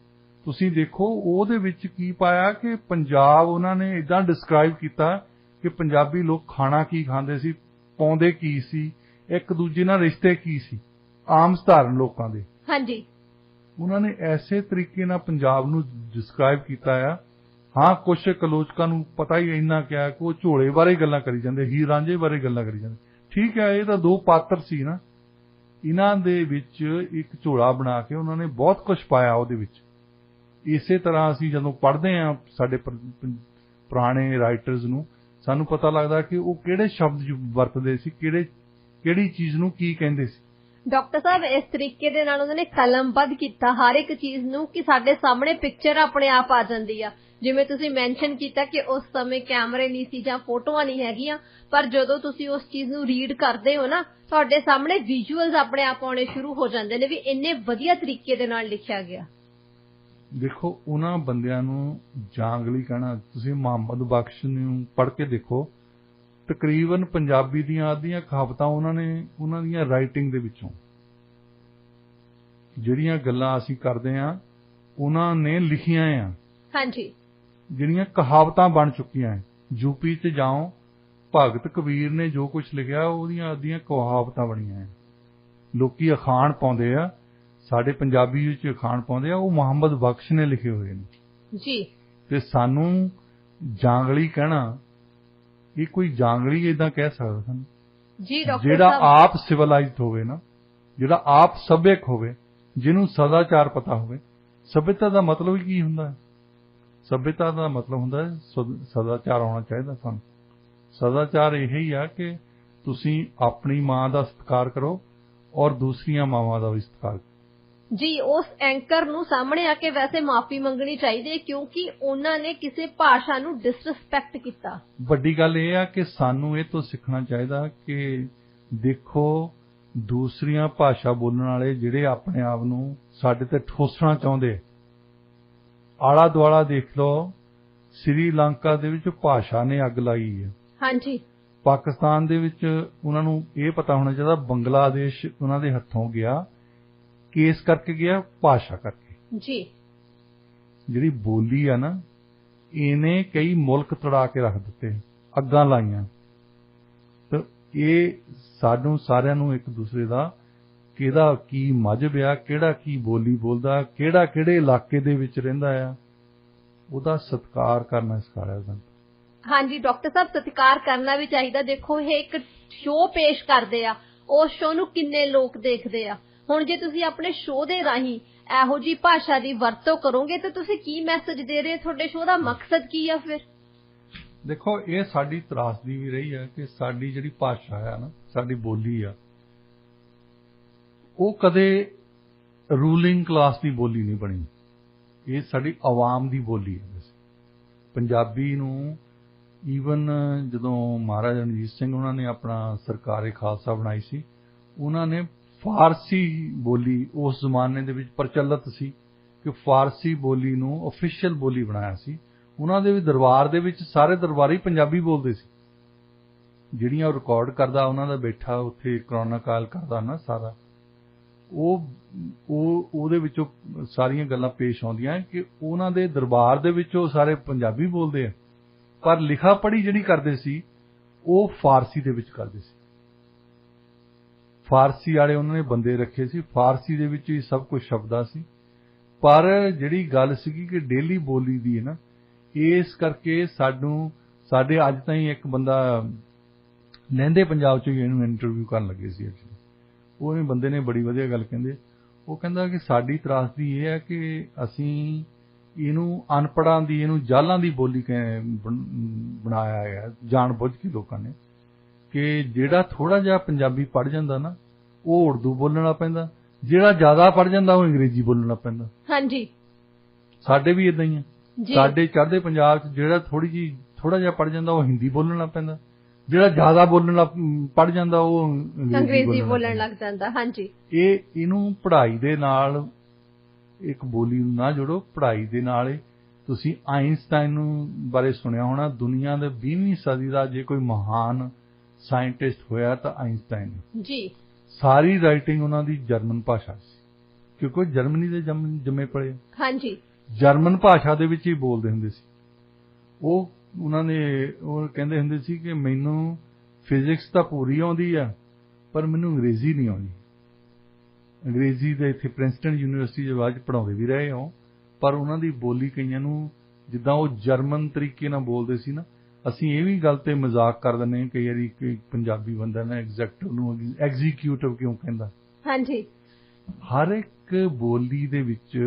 ਤੁਸੀਂ ਦੇਖੋ ਉਹਦੇ ਵਿੱਚ ਕੀ ਪਾਇਆ ਕਿ ਪੰਜਾਬ ਉਹਨਾਂ ਨੇ ਇਦਾਂ ਡਿਸਕ੍ਰਾਈਬ ਕੀਤਾ ਕਿ ਪੰਜਾਬੀ ਲੋਕ ਖਾਣਾ ਕੀ ਖਾਂਦੇ ਸੀ, ਪਾਉਂਦੇ ਕੀ ਸੀ, ਇੱਕ ਦੂਜੇ ਨਾਲ ਰਿਸ਼ਤੇ ਕੀ ਸੀ, ਆਮ ਸਧਾਰਨ ਲੋਕਾਂ ਦੇ। ਹਾਂਜੀ, ਉਹਨਾਂ ਨੇ ਐਸੇ ਤਰੀਕੇ ਨਾਲ ਪੰਜਾਬ ਨੂੰ ਡਿਸਕ੍ਰਾਈਬ ਕੀਤਾ ਆ। ਹਾਂ, ਕੁਛ ਕਲੋਚਕਾਂ ਨੂੰ ਪਤਾ ਹੀ ਇੰਨਾ ਕਿਹਾ ਕਿ ਉਹ ਝੋਲੇ ਬਾਰੇ ਗੱਲਾਂ ਕਰੀ ਜਾਂਦੇ, ਹੀਰ ਰਾਂਝੇ ਬਾਰੇ ਗੱਲਾਂ ਕਰੀ ਜਾਂਦੇ। ਠੀਕ ਹੈ, ਇਹ ਤਾਂ ਦੋ ਪਾਤਰ ਸੀ ਨਾ, ਇਹਨਾਂ ਦੇ ਵਿੱਚ ਇੱਕ ਝੋਲਾ ਬਣਾ ਕੇ ਉਹਨਾਂ ਨੇ ਬਹੁਤ ਕੁਝ ਪਾਇਆ ਉਹਦੇ ਵਿੱਚ। ਇਸੇ ਤਰ੍ਹਾਂ ਅਸੀਂ ਜਦੋਂ ਪੜ੍ਹਦੇ ਹਾਂ ਸਾਡੇ ਪੁਰਾਣੇ ਰਾਈਟਰਸ ਨੂੰ, ਸਾਨੂੰ ਪਤਾ ਲੱਗਦਾ ਕਿ ਉਹ ਕਿਹੜੇ ਸ਼ਬਦ ਵਰਤਦੇ ਸੀ, ਕਿਹੜੀ ਚੀਜ਼ ਨੂੰ ਕੀ ਕਹਿੰਦੇ ਸੀ। ਡਾਕਟਰ ਸਾਹਿਬ ਇਸ ਤਰੀਕੇ ਦੇ ਨਾਲ ਉਹਨਾਂ ਨੇ ਕਲਮਬੱਧ ਕੀਤਾ ਹਰ ਇੱਕ ਚੀਜ਼ ਨੂੰ ਕਿ ਸਾਡੇ ਸਾਹਮਣੇ ਪਿਕਚਰ ਆਪਣੇ ਆਪ ਆ ਜਾਂਦੀ ਆ। ਜਿਵੇਂ ਤੁਸੀਂ ਮੈਂਸ਼ਨ ਕੀਤਾ ਕਿ ਉਸ ਸਮੇਂ ਕੈਮਰੇ ਨਹੀਂ ਸੀ ਜਾਂ ਫੋਟੋਆਂ ਨਹੀਂ ਹੈਗੀਆਂ, ਪਰ ਜਦੋਂ ਤੁਸੀਂ ਉਸ ਚੀਜ਼ ਨੂੰ ਰੀਡ ਕਰਦੇ ਹੋ ਨਾ, ਤੁਹਾਡੇ ਸਾਹਮਣੇ ਵਿਜ਼ੂਅਲਸ ਆਪਣੇ ਆਪ ਆਉਣੇ ਸ਼ੁਰੂ ਹੋ ਜਾਂਦੇ ਨੇ ਵੀ ਇੰਨੇ ਵਧੀਆ ਤਰੀਕੇ ਦੇ ਨਾਲ ਲਿਖਿਆ ਗਿਆ। ਦੇਖੋ, ਉਹਨਾਂ ਬੰਦਿਆਂ ਨੂੰ ਜਾਂਗਲੀ ਕਹਿਣਾ, ਤੁਸੀਂ ਮੁਹੰਮਦ ਬਖਸ਼ ਨੂੰ ਪੜ੍ਹ ਕੇ ਦੇਖੋ, ਤਕਰੀਬਨ ਪੰਜਾਬੀ ਦੀਆਂ ਅੱਧੀਆਂ ਕਹਾਵਤਾਂ ਉਹਨਾਂ ਦੀਆਂ ਰਾਈਟਿੰਗ ਦੇ ਵਿੱਚੋਂ, ਜਿਹੜੀਆਂ ਗੱਲਾਂ ਅਸੀਂ ਕਰਦੇ ਹਾਂ ਉਹਨਾਂ ਨੇ ਲਿਖੀਆਂ ਆ। ਹਾਂਜੀ, ਜਿਹੜੀਆਂ ਕਹਾਵਤਾਂ ਬਣ ਚੁੱਕੀਆਂ। ਯੂਪੀ 'ਚ ਜਾਓ, ਭਗਤ ਕਬੀਰ ਨੇ ਜੋ ਕੁਝ ਲਿਖਿਆ ਉਹਦੀਆਂ ਅੱਧੀਆਂ ਕਹਾਵਤਾਂ ਬਣੀਆਂ। ਲੋਕੀ ਅਖਾਣ ਪਾਉਂਦੇ ਆ, ਸਾਡੇ ਪੰਜਾਬੀ ਵਿੱਚ ਅਖਾਣ ਪਾਉਂਦੇ ਆ, ਉਹ ਮੁਹੰਮਦ ਬਖਸ਼ ਨੇ ਲਿਖੇ ਹੋਏ ਨੇ ਜੀ। ਤੇ ਸਾਨੂੰ ਜਾਂਗਲੀ ਕਹਿਣਾ, ਇਹ ਕੋਈ ਜਾਂਗਲੀ ਏਦਾਂ ਕਹਿ ਸਕਦਾ ਸਾਨੂੰ ਜੀ? ਜਿਹੜਾ ਆਪ ਸਿਵਲਾਈਜ਼ਡ ਹੋਵੇ ਨਾ, ਜਿਹੜਾ ਆਪ ਸੱਭਿਅਕ ਹੋਵੇ, ਜਿਹਨੂੰ ਸਦਾਚਾਰ ਪਤਾ ਹੋਵੇ। ਸਭਿਅਤਾ ਦਾ ਮਤਲਬ ਕੀ ਹੁੰਦਾ ਹੈ? ਸਭਿਅਤਾ ਦਾ ਮਤਲਬ ਹੁੰਦਾ ਹੈ ਸਦਾਚਾਰ ਆਉਣਾ ਚਾਹੀਦਾ ਸਾਨੂੰ। ਸਦਾਚਾਰ ਇਹੀ ਆ ਕਿ ਤੁਸੀਂ ਆਪਣੀ ਮਾਂ ਦਾ ਸਤਿਕਾਰ ਕਰੋ ਔਰ ਦੂਸਰੀਆਂ ਮਾਵਾਂ ਦਾ ਵੀ ਸਤਿਕਾਰ ਕਰੋ ਜੀ। ਉਸ ਐਂਕਰ ਨੂੰ ਸਾਹਮਣੇ ਆ ਕੇ ਵੈਸੇ ਮਾਫੀ ਮੰਗਣੀ ਚਾਹੀਦੀ ਹੈ ਕਿਉਂਕਿ ਉਹਨਾਂ ਨੇ ਕਿਸੇ ਭਾਸ਼ਾ ਨੂੰ ਡਿਸਰਿਸਪੈਕਟ ਕੀਤਾ। ਵੱਡੀ ਗੱਲ ਇਹ ਆ ਕਿ ਸਾਨੂੰ ਇਹ ਤੋਂ ਸਿੱਖਣਾ ਚਾਹੀਦਾ ਕਿ ਦੇਖੋ, ਦੂਸਰੀਆਂ ਭਾਸ਼ਾ ਬੋਲਣ ਵਾਲੇ ਜਿਹੜੇ ਆਪਣੇ ਆਪ ਨੂੰ ਸਾਡੇ ਤੇ ਠੋਸਣਾ ਚਾਹੁੰਦੇ, ਆਲਾ ਦੁਆਲਾ ਦੇਖ ਲਓ, ਸ੍ਰੀਲੰਕਾ ਦੇ ਵਿੱਚ ਭਾਸ਼ਾ ਨੇ ਅੱਗ ਲਾਈ ਹੈ। ਹਾਂਜੀ, ਪਾਕਿਸਤਾਨ ਦੇ ਵਿੱਚ ਉਹਨਾਂ ਨੂੰ ਇਹ ਪਤਾ ਹੋਣਾ ਚਾਹੀਦਾ, ਬੰਗਲਾਦੇਸ਼ ਉਹਨਾਂ ਦੇ ਹੱਥੋਂ ਗਿਆ, ਕੇਸ ਕਰਕੇ ਗਿਆ, ਭਾਸ਼ਾ ਕਰਕੇ ਜੀ। ਜਿਹੜੀ ਬੋਲੀ ਆ ਨਾ, ਇਹਨੇ ਕਈ ਮੁਲਕ ਤੜਾ ਕੇ ਰੱਖ ਦਿੱਤੇ, ਅੱਗਾਂ ਲਾਈਆਂ। ਤੇ ਇਹ ਸਾਨੂੰ ਸਾਰਿਆਂ ਨੂੰ ਇੱਕ ਦੂਸਰੇ ਦਾ ਕਿਹਦਾ ਕੀ ਮਜ਼ਹਬ ਆ, ਕਿਹੜਾ ਕੀ ਬੋਲੀ ਬੋਲਦਾ, ਕਿਹੜਾ ਕਿਹੜੇ ਇਲਾਕੇ ਦੇ ਵਿੱਚ ਰਹਿੰਦਾ ਆ, ਉਹਦਾ ਸਤਿਕਾਰ ਕਰਨਾ ਸਿਖਾਇਆ ਜਾਂਦਾ। ਹਾਂਜੀ ਡਾਕਟਰ ਸਾਹਿਬ, ਸਤਿਕਾਰ ਕਰਨਾ ਵੀ ਚਾਹੀਦਾ। ਦੇਖੋ, ਇਹ ਇੱਕ ਸ਼ੋਅ ਪੇਸ਼ ਕਰਦੇ ਆ, ਉਸ ਸ਼ੋਅ ਨੂੰ ਕਿੰਨੇ ਲੋਕ ਦੇਖਦੇ ਆ। ਹੁਣ ਜੇ ਤੁਸੀਂ ਆਪਣੇ ਸ਼ੋਅ ਦੇ ਰਾਹੀਂ ਇਹੋ ਜਿਹੀ ਭਾਸ਼ਾ ਦੀ ਵਰਤੋਂ ਕਰੋਗੇ ਤਾਂ ਤੁਸੀਂ ਕੀ ਮੈਸੇਜ ਦੇ ਰਹੇ? ਤੁਹਾਡੇ ਸ਼ੋਅ ਦਾ ਮਕਸਦ ਕੀ ਆ ਫਿਰ? ਦੇਖੋ, ਇਹ ਸਾਡੀ ਤਰਾਸਦੀ ਵੀ ਰਹੀ ਹੈ ਕਿ ਸਾਡੀ ਜਿਹੜੀ ਭਾਸ਼ਾ ਆ ਨਾ, ਸਾਡੀ ਬੋਲੀ ਆ, ਉਹ ਕਦੇ ਰੂਲਿੰਗ ਕਲਾਸ ਦੀ ਬੋਲੀ ਨਹੀਂ ਬਣੀ। ਇਹ ਸਾਡੀ ਆਵਾਮ ਦੀ ਬੋਲੀ ਹੈ। ਪੰਜਾਬੀ ਨੂੰ ਈਵਨ ਜਦੋਂ ਮਹਾਰਾਜਾ ਰਣਜੀਤ ਸਿੰਘ ਉਹਨਾਂ ਨੇ ਆਪਣਾ ਸਰਕਾਰ-ਏ ਖਾਲਸਾ ਬਣਾਈ ਸੀ, ਉਹਨਾਂ ਨੇ ਫਾਰਸੀ ਬੋਲੀ ਉਸ ਜ਼ਮਾਨੇ ਦੇ ਵਿੱਚ ਪ੍ਰਚਲਿਤ ਸੀ ਕਿ ਫਾਰਸੀ ਬੋਲੀ ਨੂੰ ਆਫੀਸ਼ੀਅਲ ਬੋਲੀ ਬਣਾਇਆ ਸੀ। ਉਹਨਾਂ ਦੇ ਵੀ ਦਰਬਾਰ ਦੇ ਵਿੱਚ ਸਾਰੇ ਦਰਬਾਰੀ ਪੰਜਾਬੀ ਬੋਲਦੇ ਸੀ। ਜਿਹੜੀਆਂ ਉਹ ਰਿਕਾਰਡ ਕਰਦਾ, ਉਹਨਾਂ ਦਾ ਬੈਠਾ ਉੱਥੇ ਕਰੋਨਾਕਾਲ ਕਰਦਾ ਨਾ ਸਾਰਾ, ਉਹਦੇ ਵਿੱਚੋਂ ਸਾਰੀਆਂ ਗੱਲਾਂ ਪੇਸ਼ ਆਉਂਦੀਆਂ ਕਿ ਉਹਨਾਂ ਦੇ ਦਰਬਾਰ ਦੇ ਵਿੱਚ ਉਹ ਸਾਰੇ ਪੰਜਾਬੀ ਬੋਲਦੇ ਆ, ਪਰ ਲਿਖਾ ਪੜ੍ਹੀ ਜਿਹੜੀ ਕਰਦੇ ਸੀ ਉਹ ਫਾਰਸੀ ਦੇ ਵਿੱਚ ਕਰਦੇ ਸੀ। ਫਾਰਸੀ ਵਾਲੇ ਉਹਨਾਂ ਨੇ ਬੰਦੇ ਰੱਖੇ ਸੀ, ਫਾਰਸੀ ਦੇ ਵਿੱਚ ਹੀ ਸਭ ਕੁਝ ਸ਼ਬਦਾਂ ਸੀ। ਪਰ ਜਿਹੜੀ ਗੱਲ ਸੀਗੀ ਕਿ ਡੇਲੀ ਬੋਲੀ ਦੀ ਹੈ ਨਾ, ਇਸ ਕਰਕੇ ਸਾਡੇ ਅੱਜ ਤਾਈਂ ਇੱਕ ਬੰਦਾ ਲਹਿੰਦੇ ਪੰਜਾਬ 'ਚ ਇਹਨੂੰ ਇੰਟਰਵਿਊ ਕਰਨ ਲੱਗੇ ਸੀ। ਉਹ ਬੰਦੇ ਨੇ ਬੜੀ ਵਧੀਆ ਗੱਲ ਕਹਿੰਦੇ, ਉਹ ਕਹਿੰਦਾ ਕਿ ਸਾਡੀ ਤਰਾਸਦੀ ਇਹ ਹੈ ਕਿ ਅਸੀਂ ਇਹਨੂੰ ਅਨਪੜ੍ਹਾਂ ਦੀ, ਇਹਨੂੰ ਜਾਲਾਂ ਦੀ ਬੋਲੀ ਬਣਾਇਆ ਹੈ ਜਾਣ ਬੁੱਝ ਕੇ ਲੋਕਾਂ ਨੇ, ਕਿ ਜਿਹੜਾ ਥੋੜਾ ਜਿਹਾ ਪੰਜਾਬੀ ਪੜ੍ਹ ਜਾਂਦਾ ਨਾ, ਉਹ ਉਰਦੂ ਬੋਲਣਾ ਪੈਂਦਾ, ਜਿਹੜਾ ਜ਼ਿਆਦਾ ਪੜ੍ਹ ਜਾਂਦਾ ਉਹ ਅੰਗਰੇਜ਼ੀ ਬੋਲਣਾ ਪੈਂਦਾ। ਹਾਂਜੀ, ਸਾਡੇ ਵੀ ਇਦਾਂ ਹੀ ਆ। ਸਾਡੇ ਚੜ੍ਹਦੇ ਪੰਜਾਬ 'ਚ ਜਿਹੜਾ ਥੋੜਾ ਜਿਹਾ ਪੜ ਜਾਂਦਾ ਉਹ ਹਿੰਦੀ ਬੋਲਣ ਲੱਗ ਪੈਂਦਾ, ਜਿਹੜਾ ਜ਼ਿਆਦਾ ਪੜ ਜਾਂਦਾ ਉਹ ਅੰਗਰੇਜ਼ੀ ਬੋਲਣ ਲੱਗ ਜਾਂਦਾ। ਹਾਂਜੀ, ਇਹਨੂੰ ਪੜ੍ਹਾਈ ਦੇ ਨਾਲ ਇੱਕ ਬੋਲੀ ਨੂੰ ਨਾ ਜੋੜੋ, ਪੜ੍ਹਾਈ ਦੇ ਨਾਲ ਹੀ। ਤੁਸੀਂ ਆਇਨਸਟਾਈਨ ਨੂੰ ਬਾਰੇ ਸੁਣਿਆ ਹੋਣਾ, ਦੁਨੀਆ ਦੇ 20ਵੀਂ ਸਦੀ ਦਾ ਜੇ ਕੋਈ ਮਹਾਨ ਸਾਇੰਟਿਸਟ ਹੋਇਆ ਤਾਂ ਆਇਨਸਟਾਈਨ ਜੀ। ਸਾਰੀ ਰਾਈਟਿੰਗ ਉਹਨਾਂ ਦੀ ਜਰਮਨ ਭਾਸ਼ਾ ਸੀ, ਕਿਉਂਕਿ ਉਹ ਜਰਮਨੀ ਦੇ ਜੰਮੇ ਪਲੇ। ਹਾਂਜੀ, ਜਰਮਨ ਭਾਸ਼ਾ ਦੇ ਵਿੱਚ ਹੀ ਬੋਲਦੇ ਹੁੰਦੇ ਸੀ। ਉਹ ਕਹਿੰਦੇ ਹੁੰਦੇ ਸੀ ਕਿ ਮੈਨੂੰ ਫਿਜ਼ਿਕਸ ਤਾਂ ਪੂਰੀ ਆਉਂਦੀ ਆ, ਪਰ ਮੈਨੂੰ ਅੰਗਰੇਜ਼ੀ ਨਹੀਂ ਆਉਂਦੀ। ਅੰਗਰੇਜ਼ੀ ਦੇ ਇੱਥੇ ਪ੍ਰਿੰਸਟਨ ਯੂਨੀਵਰਸਿਟੀ ਦੇ ਬਾਅਦ ਪੜ੍ਹਾਉਂਦੇ ਵੀ ਰਹੇ ਹੋ, ਪਰ ਉਹਨਾਂ ਦੀ ਬੋਲੀ ਕਈਆਂ ਨੂੰ ਜਿੱਦਾਂ ਉਹ ਜਰਮਨ ਤਰੀਕੇ ਨਾਲ ਬੋਲਦੇ ਸੀ ਨਾ, ਅਸੀਂ ਇਹ ਵੀ ਗੱਲ ਤੇ ਮਜ਼ਾਕ ਕਰ ਦਿੰਦੇ ਹਾਂ ਕਈ ਵਾਰੀ ਕਿ ਪੰਜਾਬੀ ਬੰਦਾ ਨਾ ਐਗਜ਼ੈਕਟਿਵ ਨੂੰ ਐਗਜ਼ੀਕਿਊਟਿਵ ਕਿਉਂ ਕਹਿੰਦਾ। ਹਾਂਜੀ, ਹਰ ਇੱਕ ਬੋਲੀ ਦੇ ਵਿੱਚ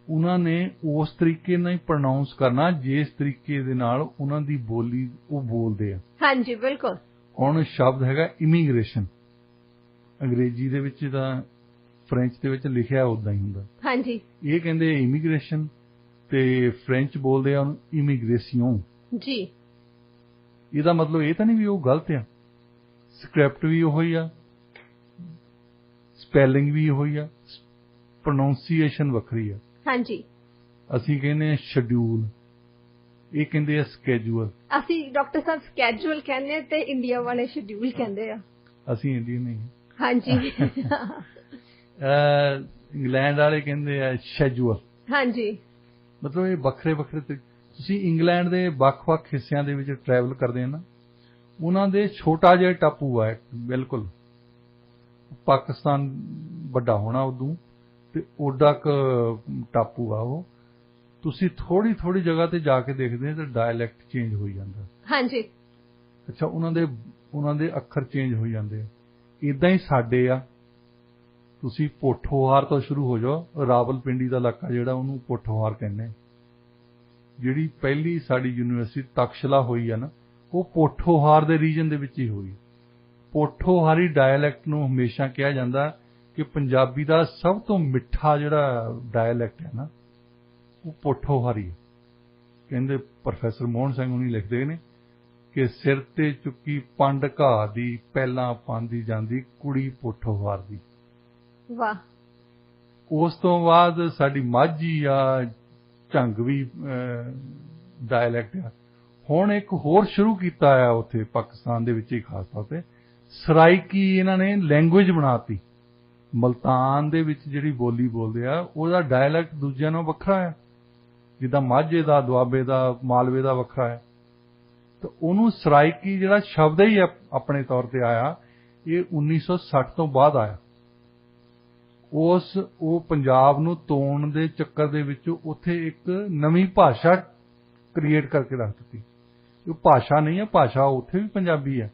ਉਹਨਾਂ ਨੇ ਉਸ ਤਰੀਕੇ ਨਾਲ ਹੀ ਪ੍ਰੋਨਾਉਂਸ ਕਰਨਾ ਜਿਸ ਤਰੀਕੇ ਦੇ ਨਾਲ ਉਹਨਾਂ ਦੀ ਬੋਲੀ ਉਹ ਬੋਲਦੇ ਆ। ਹਾਂਜੀ, ਬਿਲਕੁਲ। ਹੁਣ ਸ਼ਬਦ ਹੈਗਾ ਇਮੀਗ੍ਰੇਸ਼ਨ, ਅੰਗਰੇਜ਼ੀ ਦੇ ਵਿੱਚ ਤਾਂ ਫ੍ਰੈਂਚ ਦੇ ਵਿੱਚ ਲਿਖਿਆ ਉਦਾਂ ਹੀ ਹੁੰਦਾ। ਹਾਂਜੀ, ਇਹ ਕਹਿੰਦੇ ਇਮੀਗ੍ਰੇਸ਼ਨ ਤੇ ਫ੍ਰੈਂਚ ਬੋਲਦੇ ਆ ਉਹਨੂੰ ਇਮੀਗ੍ਰੇਸ਼ਨ ਜੀ। ਇਹਦਾ ਮਤਲਬ ਇਹ ਤਾਂ ਨਹੀਂ ਵੀ ਉਹ ਗਲਤ ਆ, ਸਕ੍ਰਿਪਟ ਵੀ ਉਹੀ ਆ, ਸਪੈਲਿੰਗ ਵੀ ਉਹੀ ਆ, ਪ੍ਰੋਨਾਉਂਸੀਏਸ਼ਨ ਵੱਖਰੀ ਆ। ਹਾਂਜੀ, ਅਸੀਂ ਕਹਿੰਦੇ ਆ ਸ਼ਡਿਊਲ, ਇਹ ਕਹਿੰਦੇ ਆ ਸਕੇਜੂਅਲ। ਅਸੀਂ ਡਾਕਟਰ ਸਾਹਿਬ ਸਕੇਜੂਅਲ ਕਹਿੰਦੇ ਆ ਤੇ ਇੰਡੀਆ ਵਾਲੇ ਸ਼ਡਿਊਲ ਕਹਿੰਦੇ ਆ। ਅਸੀਂ ਇੰਡੀਅਨ ਨਹੀਂ। ਹਾਂਜੀ, ਇੰਗਲੈਂਡ ਵਾਲੇ ਕਹਿੰਦੇ ਆ ਸ਼ੈਜੂਅਲ। ਹਾਂਜੀ, ਮਤਲਬ ਇਹ ਵੱਖਰੇ ਵੱਖਰੇ। ਤੁਸੀਂ ਇੰਗਲੈਂਡ ਦੇ ਵੱਖ-ਵੱਖ ਹਿੱਸਿਆਂ ਦੇ ਵਿੱਚ ਟਰੈਵਲ ਕਰਦੇ ਆ ਨਾ, ਉਹਨਾਂ ਦੇ ਛੋਟਾ ਜਿਹਾ ਟਾਪੂ ਆ ਬਿਲਕੁਲ, ਪਾਕਿਸਤਾਨ ਵੱਡਾ ਹੋਣਾ ਉਦੋਂ ਤੇ ਓਡਾ ਕ ਟਾਪੂ ਆ ਉਹ। ਤੁਸੀਂ ਥੋੜੀ ਥੋੜੀ ਜਗ੍ਹਾ ਤੇ ਜਾ ਕੇ ਦੇਖਦੇ ਤਾਂ ਡਾਇਲੈਕਟ ਚੇਂਜ ਹੋਈ ਜਾਂਦਾ। ਹਾਂਜੀ, ਅੱਛਾ, ਉਹਨਾਂ ਦੇ ਅੱਖਰ ਚੇਂਜ ਹੋਈ ਜਾਂਦੇ ਆ। ਇਦਾਂ ਹੀ ਸਾਡੇ ਆ। ਤੁਸੀਂ ਪੋਠੋਹਾਰ ਤੋਂ ਸ਼ੁਰੂ ਹੋ ਜਾਓ, ਰਾਵਲਪਿੰਡੀ ਦਾ ਇਲਾਕਾ ਜਿਹੜਾ ਉਹਨੂੰ ਪੋਠੋਹਾਰ ਕਹਿੰਦੇ। ਜਿਹੜੀ ਪਹਿਲੀ ਸਾਡੀ ਯੂਨੀਵਰਸਿਟੀ ਤਕਸ਼ਲਾ ਹੋਈ ਆ ਨਾ, ਉਹ ਪੋਠੋਹਾਰ ਦੇ ਰੀਜਨ ਦੇ ਵਿੱਚ ਹੀ ਹੋਈ। ਪੋਠੋਹਾਰੀ ਡਾਇਲੈਕਟ ਨੂੰ ਹਮੇਸ਼ਾ ਕਿਹਾ ਜਾਂਦਾ ਕਿ ਪੰਜਾਬੀ ਦਾ ਸਭ ਤੋਂ ਮਿੱਠਾ ਜਿਹੜਾ ਡਾਇਲੈਕਟ ਹੈ ਨਾ, ਉਹ ਪੋਠੋਹਾਰੀ ਹੈ। ਕਹਿੰਦੇ ਪ੍ਰੋਫੈਸਰ ਮੋਹਨ ਸਿੰਘ ਹੁਣੀ ਲਿਖਦੇ ਨੇ ਕਿ ਸਿਰ ਤੇ ਚੁੱਕੀ ਪੰਡ ਘਾਹ ਦੀ, ਪਹਿਲਾਂ ਪਾਂਦੀ ਜਾਂਦੀ ਕੁੜੀ ਪੋਠੋਹਾਰ ਦੀ। ਵਾਹ। ਉਸ ਤੋਂ ਬਾਅਦ ਸਾਡੀ ਮਾਝੀ ਆ, ਝੰਗਵੀ ਡਾਇਲੈਕਟ ਆ। ਹੁਣ ਇੱਕ ਹੋਰ ਸ਼ੁਰੂ ਕੀਤਾ ਆ ਉੱਥੇ ਪਾਕਿਸਤਾਨ ਦੇ ਵਿੱਚ ਹੀ, ਖਾਸ ਤੌਰ ਤੇ ਸਰਾਇਕੀ ਇਹਨਾਂ ਨੇ ਲੈਂਗੁਏਜ ਬਣਾਤੀ। ਮਲਤਾਨ ਦੇ ਵਿੱਚ ਜਿਹੜੀ ਬੋਲੀ ਬੋਲਦੇ ਆ ਉਹਦਾ ਡਾਇਲੈਕਟ ਦੂਜਿਆਂ ਨਾਲੋਂ ਵੱਖਰਾ ਆ, ਜਿੱਦਾਂ ਮਾਝੇ ਦਾ, ਦੁਆਬੇ ਦਾ, ਮਾਲਵੇ ਦਾ ਵੱਖਰਾ ਹੈ। ਤਾਂ ਉਹਨੂੰ ਸਰਾਇਕੀ ਜਿਹੜਾ ਸ਼ਬਦ ਹੀ ਆਪਣੇ ਤੌਰ ਤੇ ਆਇਆ, ਇਹ 1960 ਤੋਂ ਬਾਅਦ ਆਇਆ। ਉਹ ਪੰਜਾਬ ਨੂੰ ਤੋੜਨ ਦੇ ਚੱਕਰ ਦੇ ਵਿੱਚ ਉੱਥੇ ਇੱਕ ਨਵੀਂ ਭਾਸ਼ਾ ਕ੍ਰੀਏਟ ਕਰਕੇ ਰੱਖ ਦਿੱਤੀ। ਉਹ ਭਾਸ਼ਾ ਨਹੀਂ ਹੈ, ਭਾਸ਼ਾ ਉੱਥੇ ਵੀ ਪੰਜਾਬੀ ਹੈ।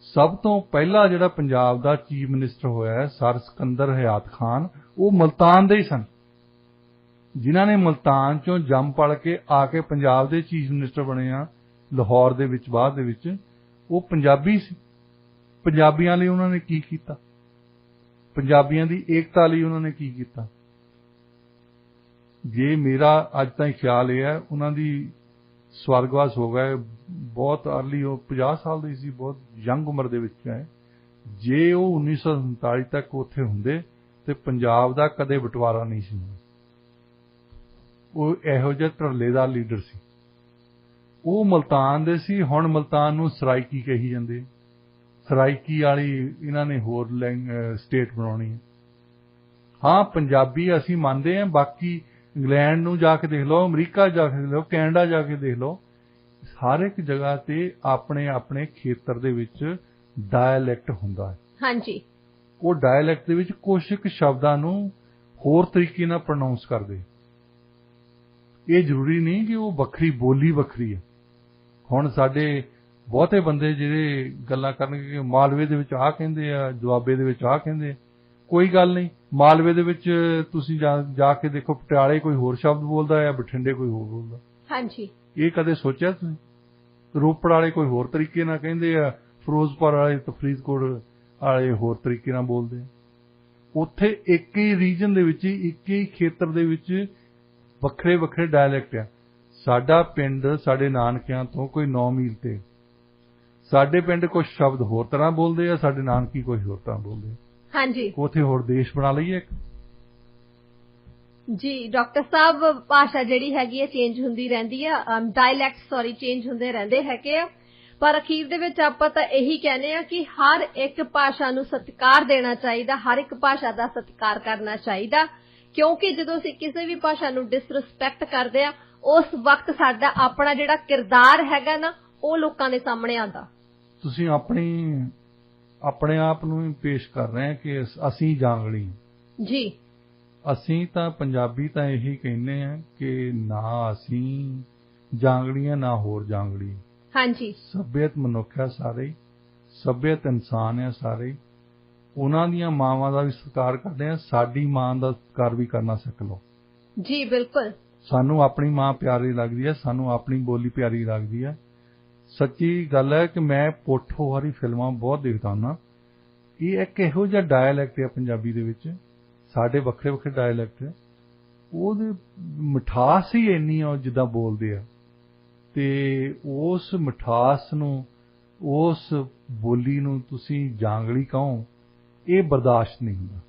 ਸਭ ਤੋਂ ਪਹਿਲਾ ਜਿਹੜਾ ਪੰਜਾਬ ਦਾ ਚੀਫ ਮਿਨਿਸਟਰ ਹੋਇਆ ਹੈ ਸਰ ਸਿਕੰਦਰ ਹਯਾਤ ਖਾਨ, ਉਹ ਮਲਤਾਨ ਦੇ ਹੀ ਸਨ। ਜਿਨ੍ਹਾਂ ਨੇ ਮਲਤਾਨ ਚੋਂ ਜੰਮ ਪਲ ਕੇ ਆ ਕੇ ਪੰਜਾਬ ਦੇ ਚੀਫ ਮਿਨਿਸਟਰ ਬਣੇ ਆ ਲਾਹੌਰ ਦੇ ਵਿੱਚ, ਬਾਅਦ ਦੇ ਵਿੱਚ, ਉਹ ਪੰਜਾਬੀ ਸੀ। ਪੰਜਾਬੀਆਂ ਲਈ ਉਹਨਾਂ ਨੇ ਕੀ ਕੀਤਾ, ਪੰਜਾਬੀਆਂ ਦੀ ਏਕਤਾ ਲਈ ਉਹਨਾਂ ਨੇ ਕੀ ਕੀਤਾ। ਜੇ ਮੇਰਾ ਅੱਜ ਤਾਈਂ ਖਿਆਲ ਇਹ ਹੈ, ਉਹਨਾਂ ਦੀ ਸਵਰਗਵਾਸ ਹੋ ਗਏ ਬਹੁਤ ਅਰਲੀ, ਉਹ 50 ਸਾਲ ਦੀ ਸੀ, ਬਹੁਤ ਯੰਗ ਉਮਰ ਦੇ ਵਿੱਚ ਹੈ। ਜੇ ਉਹ 1947 ਤੱਕ ਉੱਥੇ ਹੁੰਦੇ ਤੇ ਪੰਜਾਬ ਦਾ ਕਦੇ ਬਟਵਾਰਾ ਨਹੀਂ ਸੀ। ਉਹ ਇਹੋ ਜਿਹਾ ਧਰਲੇ ਦਾ ਲੀਡਰ ਸੀ। ਉਹ ਮਲਤਾਨ ਦੇ ਸੀ। ਹੁਣ ਮਲਤਾਨ ਨੂੰ ਸਰਾਇਕੀ ਕਹੀ ਜਾਂਦੇ। ਸਰਾਇਕੀ ਵਾਲੀ ਇਹਨਾਂ ਨੇ ਹੋਰ ਸਟੇਟ ਬਣਾਉਣੀ ਹੈ। ਹਾਂ, ਪੰਜਾਬੀ ਅਸੀਂ ਮੰਨਦੇ ਹਾਂ। ਬਾਕੀ ਇੰਗਲੈਂਡ ਨੂੰ ਜਾ ਕੇ ਦੇਖ ਲਓ, ਅਮਰੀਕਾ ਜਾ ਕੇ ਦੇਖ ਲਓ, ਕੈਨੇਡਾ ਜਾ ਕੇ ਦੇਖ ਲਓ, ਹਰ ਇੱਕ ਜਗ੍ਹਾ ਤੇ ਆਪਣੇ ਆਪਣੇ ਖੇਤਰ ਦੇ ਵਿੱਚ ਡਾਇਲੈਕਟ ਹੁੰਦਾ ਹੈ। ਹਾਂਜੀ, ਉਹ ਡਾਇਲੈਕਟ ਦੇ ਵਿੱਚ ਕੁਝ ਕੁ ਸ਼ਬਦਾਂ ਨੂੰ ਹੋਰ ਤਰੀਕੇ ਨਾਲ ਪ੍ਰੋਨਾਉਂਸ ਕਰਦੇ। ਇਹ ਜ਼ਰੂਰੀ ਨਹੀਂ ਕਿ ਉਹ ਵੱਖਰੀ ਬੋਲੀ ਵੱਖਰੀ ਹੈ। ਹੁਣ ਸਾਡੇ ਬਹੁਤੇ ਬੰਦੇ ਜਿਹੜੇ ਗੱਲਾਂ ਕਰਨਗੇ ਕਿ ਮਾਲਵੇ ਦੇ ਵਿੱਚ ਆਹ ਕਹਿੰਦੇ ਆ, ਦੁਆਬੇ ਦੇ ਵਿੱਚ ਆਹ ਕਹਿੰਦੇ ਆ, ਕੋਈ ਗੱਲ ਨਹੀਂ। ਮਾਲਵੇ ਦੇ ਵਿੱਚ ਤੁਸੀਂ ਜਾ ਕੇ ਦੇਖੋ, ਪਟਿਆਲੇ ਕੋਈ ਹੋਰ ਸ਼ਬਦ ਬੋਲਦਾ ਹੈ, ਬਠਿੰਡੇ ਕੋਈ ਹੋਰ ਬੋਲਦਾ। ਹਾਂਜੀ, ਇਹ ਕਦੇ ਸੋਚਿਆ ਤੁਸੀਂ? ਰੋਪੜ ਵਾਲੇ ਕੋਈ ਹੋਰ ਤਰੀਕੇ ਨਾਲ ਕਹਿੰਦੇ ਆ, ਫਿਰੋਜ਼ਪੁਰ ਵਾਲੇ ਤੇ ਫਰੀਦਕੋਟ ਵਾਲੇ ਹੋਰ ਤਰੀਕੇ ਨਾਲ ਬੋਲਦੇ ਆ। ਉੱਥੇ ਇੱਕ ਹੀ ਰੀਜਨ ਦੇ ਵਿੱਚ, ਇੱਕ ਹੀ ਖੇਤਰ ਦੇ ਵਿੱਚ ਵੱਖਰੇ ਵੱਖਰੇ ਡਾਇਲੈਕਟ ਆ। ਸਾਡਾ ਪਿੰਡ ਸਾਡੇ ਨਾਨਕਿਆਂ ਤੋਂ ਕੋਈ 9 ਮੀਲ ਤੇ, ਸਾਡੇ ਪਿੰਡ ਕੁਝ ਸ਼ਬਦ ਹੋਰ ਤਰ੍ਹਾਂ ਬੋਲਦੇ ਆ, ਸਾਡੇ ਨਾਨਕੀ ਕੁਝ ਹੋਰ ਤਰ੍ਹਾਂ ਬੋਲਦੇ ਆ। ਹਾਂਜੀ ਉੱਥੇ ਹੋਰ ਦੇਸ਼ ਬਣਾ ਲਈਏ ਇੱਕ। ਜੀ ਡਾਕਟਰ ਸਾਹਿਬ, ਭਾਸ਼ਾ ਜਿਹੜੀ ਹੈਗੀ ਹੈ ਚੇਂਜ ਹੁੰਦੀ ਰਹਿੰਦੀ ਆ, ਡਾਇਲੈਕਟ ਚੇਂਜ ਹੁੰਦੇ ਰਹਿੰਦੇ ਹੈਗੇ ਆ, ਪਰ ਅਖੀਰ ਦੇ ਵਿੱਚ ਆਪਾਂ ਤਾਂ ਇਹੀ ਕਹਿੰਦੇ ਆ ਕਿ ਹਰ ਇੱਕ ਭਾਸ਼ਾ ਨੂੰ ਸਤਿਕਾਰ ਦੇਣਾ ਚਾਹੀਦਾ, ਹਰ ਇੱਕ ਭਾਸ਼ਾ ਦਾ ਸਤਿਕਾਰ ਕਰਨਾ ਚਾਹੀਦਾ, ਕਿਉਂਕਿ ਜਦੋਂ ਅਸੀਂ ਕਿਸੇ ਵੀ ਭਾਸ਼ਾ ਨੂੰ ਡਿਸਰਿਸਪੈਕਟ ਕਰਦੇ ਆ ਉਸ ਵਕਤ ਸਾਡਾ ਆਪਣਾ ਜਿਹੜਾ ਕਿਰਦਾਰ ਹੈਗਾ ਨਾ ਉਹ ਲੋਕਾਂ ਦੇ ਸਾਹਮਣੇ ਆਉਂਦਾ। ਤੁਸੀਂ ਆਪਣੇ ਆਪ ਨੂੰ ਹੀ ਪੇਸ਼ ਕਰ ਰਹੇ ਕਿ ਅਸੀਂ ਜਾਂਗਲੀ। ਜੀ ਅਸੀਂ ਤਾਂ ਪੰਜਾਬੀ ਤਾਂ ਇਹੀ ਕਹਿੰਦੇ ਆ ਕਿ ਨਾ ਅਸੀਂ ਜਾਂਗਲੀਆਂ ਨਾ ਹੋਰ ਜਾਂਗਲੀ। ਹਾਂਜੀ ਸੱਭਿਅਤ ਮਨੁੱਖ ਹੈ ਸਾਰੇ, ਸੱਭਿਅਤ ਇਨਸਾਨ ਹੈ ਸਾਰੇ। ਉਹਨਾਂ ਦੀਆਂ ਮਾਵਾਂ ਦਾ ਵੀ ਸਤਿਕਾਰ ਕਰਦੇ ਆ, ਸਾਡੀ ਮਾਂ ਦਾ ਸਤਿਕਾਰ ਵੀ ਕਰਨਾ ਸਿੱਖ ਲਓ। ਜੀ ਬਿਲਕੁਲ। ਸਾਨੂੰ ਆਪਣੀ ਮਾਂ ਪਿਆਰੀ ਲੱਗਦੀ ਹੈ, ਸਾਨੂੰ ਆਪਣੀ ਬੋਲੀ ਪਿਆਰੀ ਲੱਗਦੀ ਹੈ। ਸੱਚੀ ਗੱਲ ਹੈ ਕਿ ਮੈਂ ਪੋਠੋ ਵਾਲੀ ਫਿਲਮਾਂ ਬਹੁਤ ਦੇਖਦਾ ਹੁੰਦਾ। ਇਹ ਇੱਕ ਇਹੋ ਜਿਹਾ ਡਾਇਲੈਕਟ ਹੈ ਪੰਜਾਬੀ ਦੇ ਵਿੱਚ, ਸਾਡੇ ਵੱਖਰੇ ਵੱਖਰੇ ਡਾਇਲੈਕਟ ਹੈ, ਉਹਦੀ ਮਿਠਾਸ ਹੀ ਇੰਨੀ ਆ ਜਿੱਦਾਂ ਬੋਲਦੇ ਆ, ਤੇ ਉਸ ਮਿਠਾਸ ਨੂੰ, ਉਸ ਬੋਲੀ ਨੂੰ ਤੁਸੀਂ ਜਾਂਗਲੀ ਕਹੋ, ਇਹ ਬਰਦਾਸ਼ਤ ਨਹੀਂ ਹੁੰਦਾ।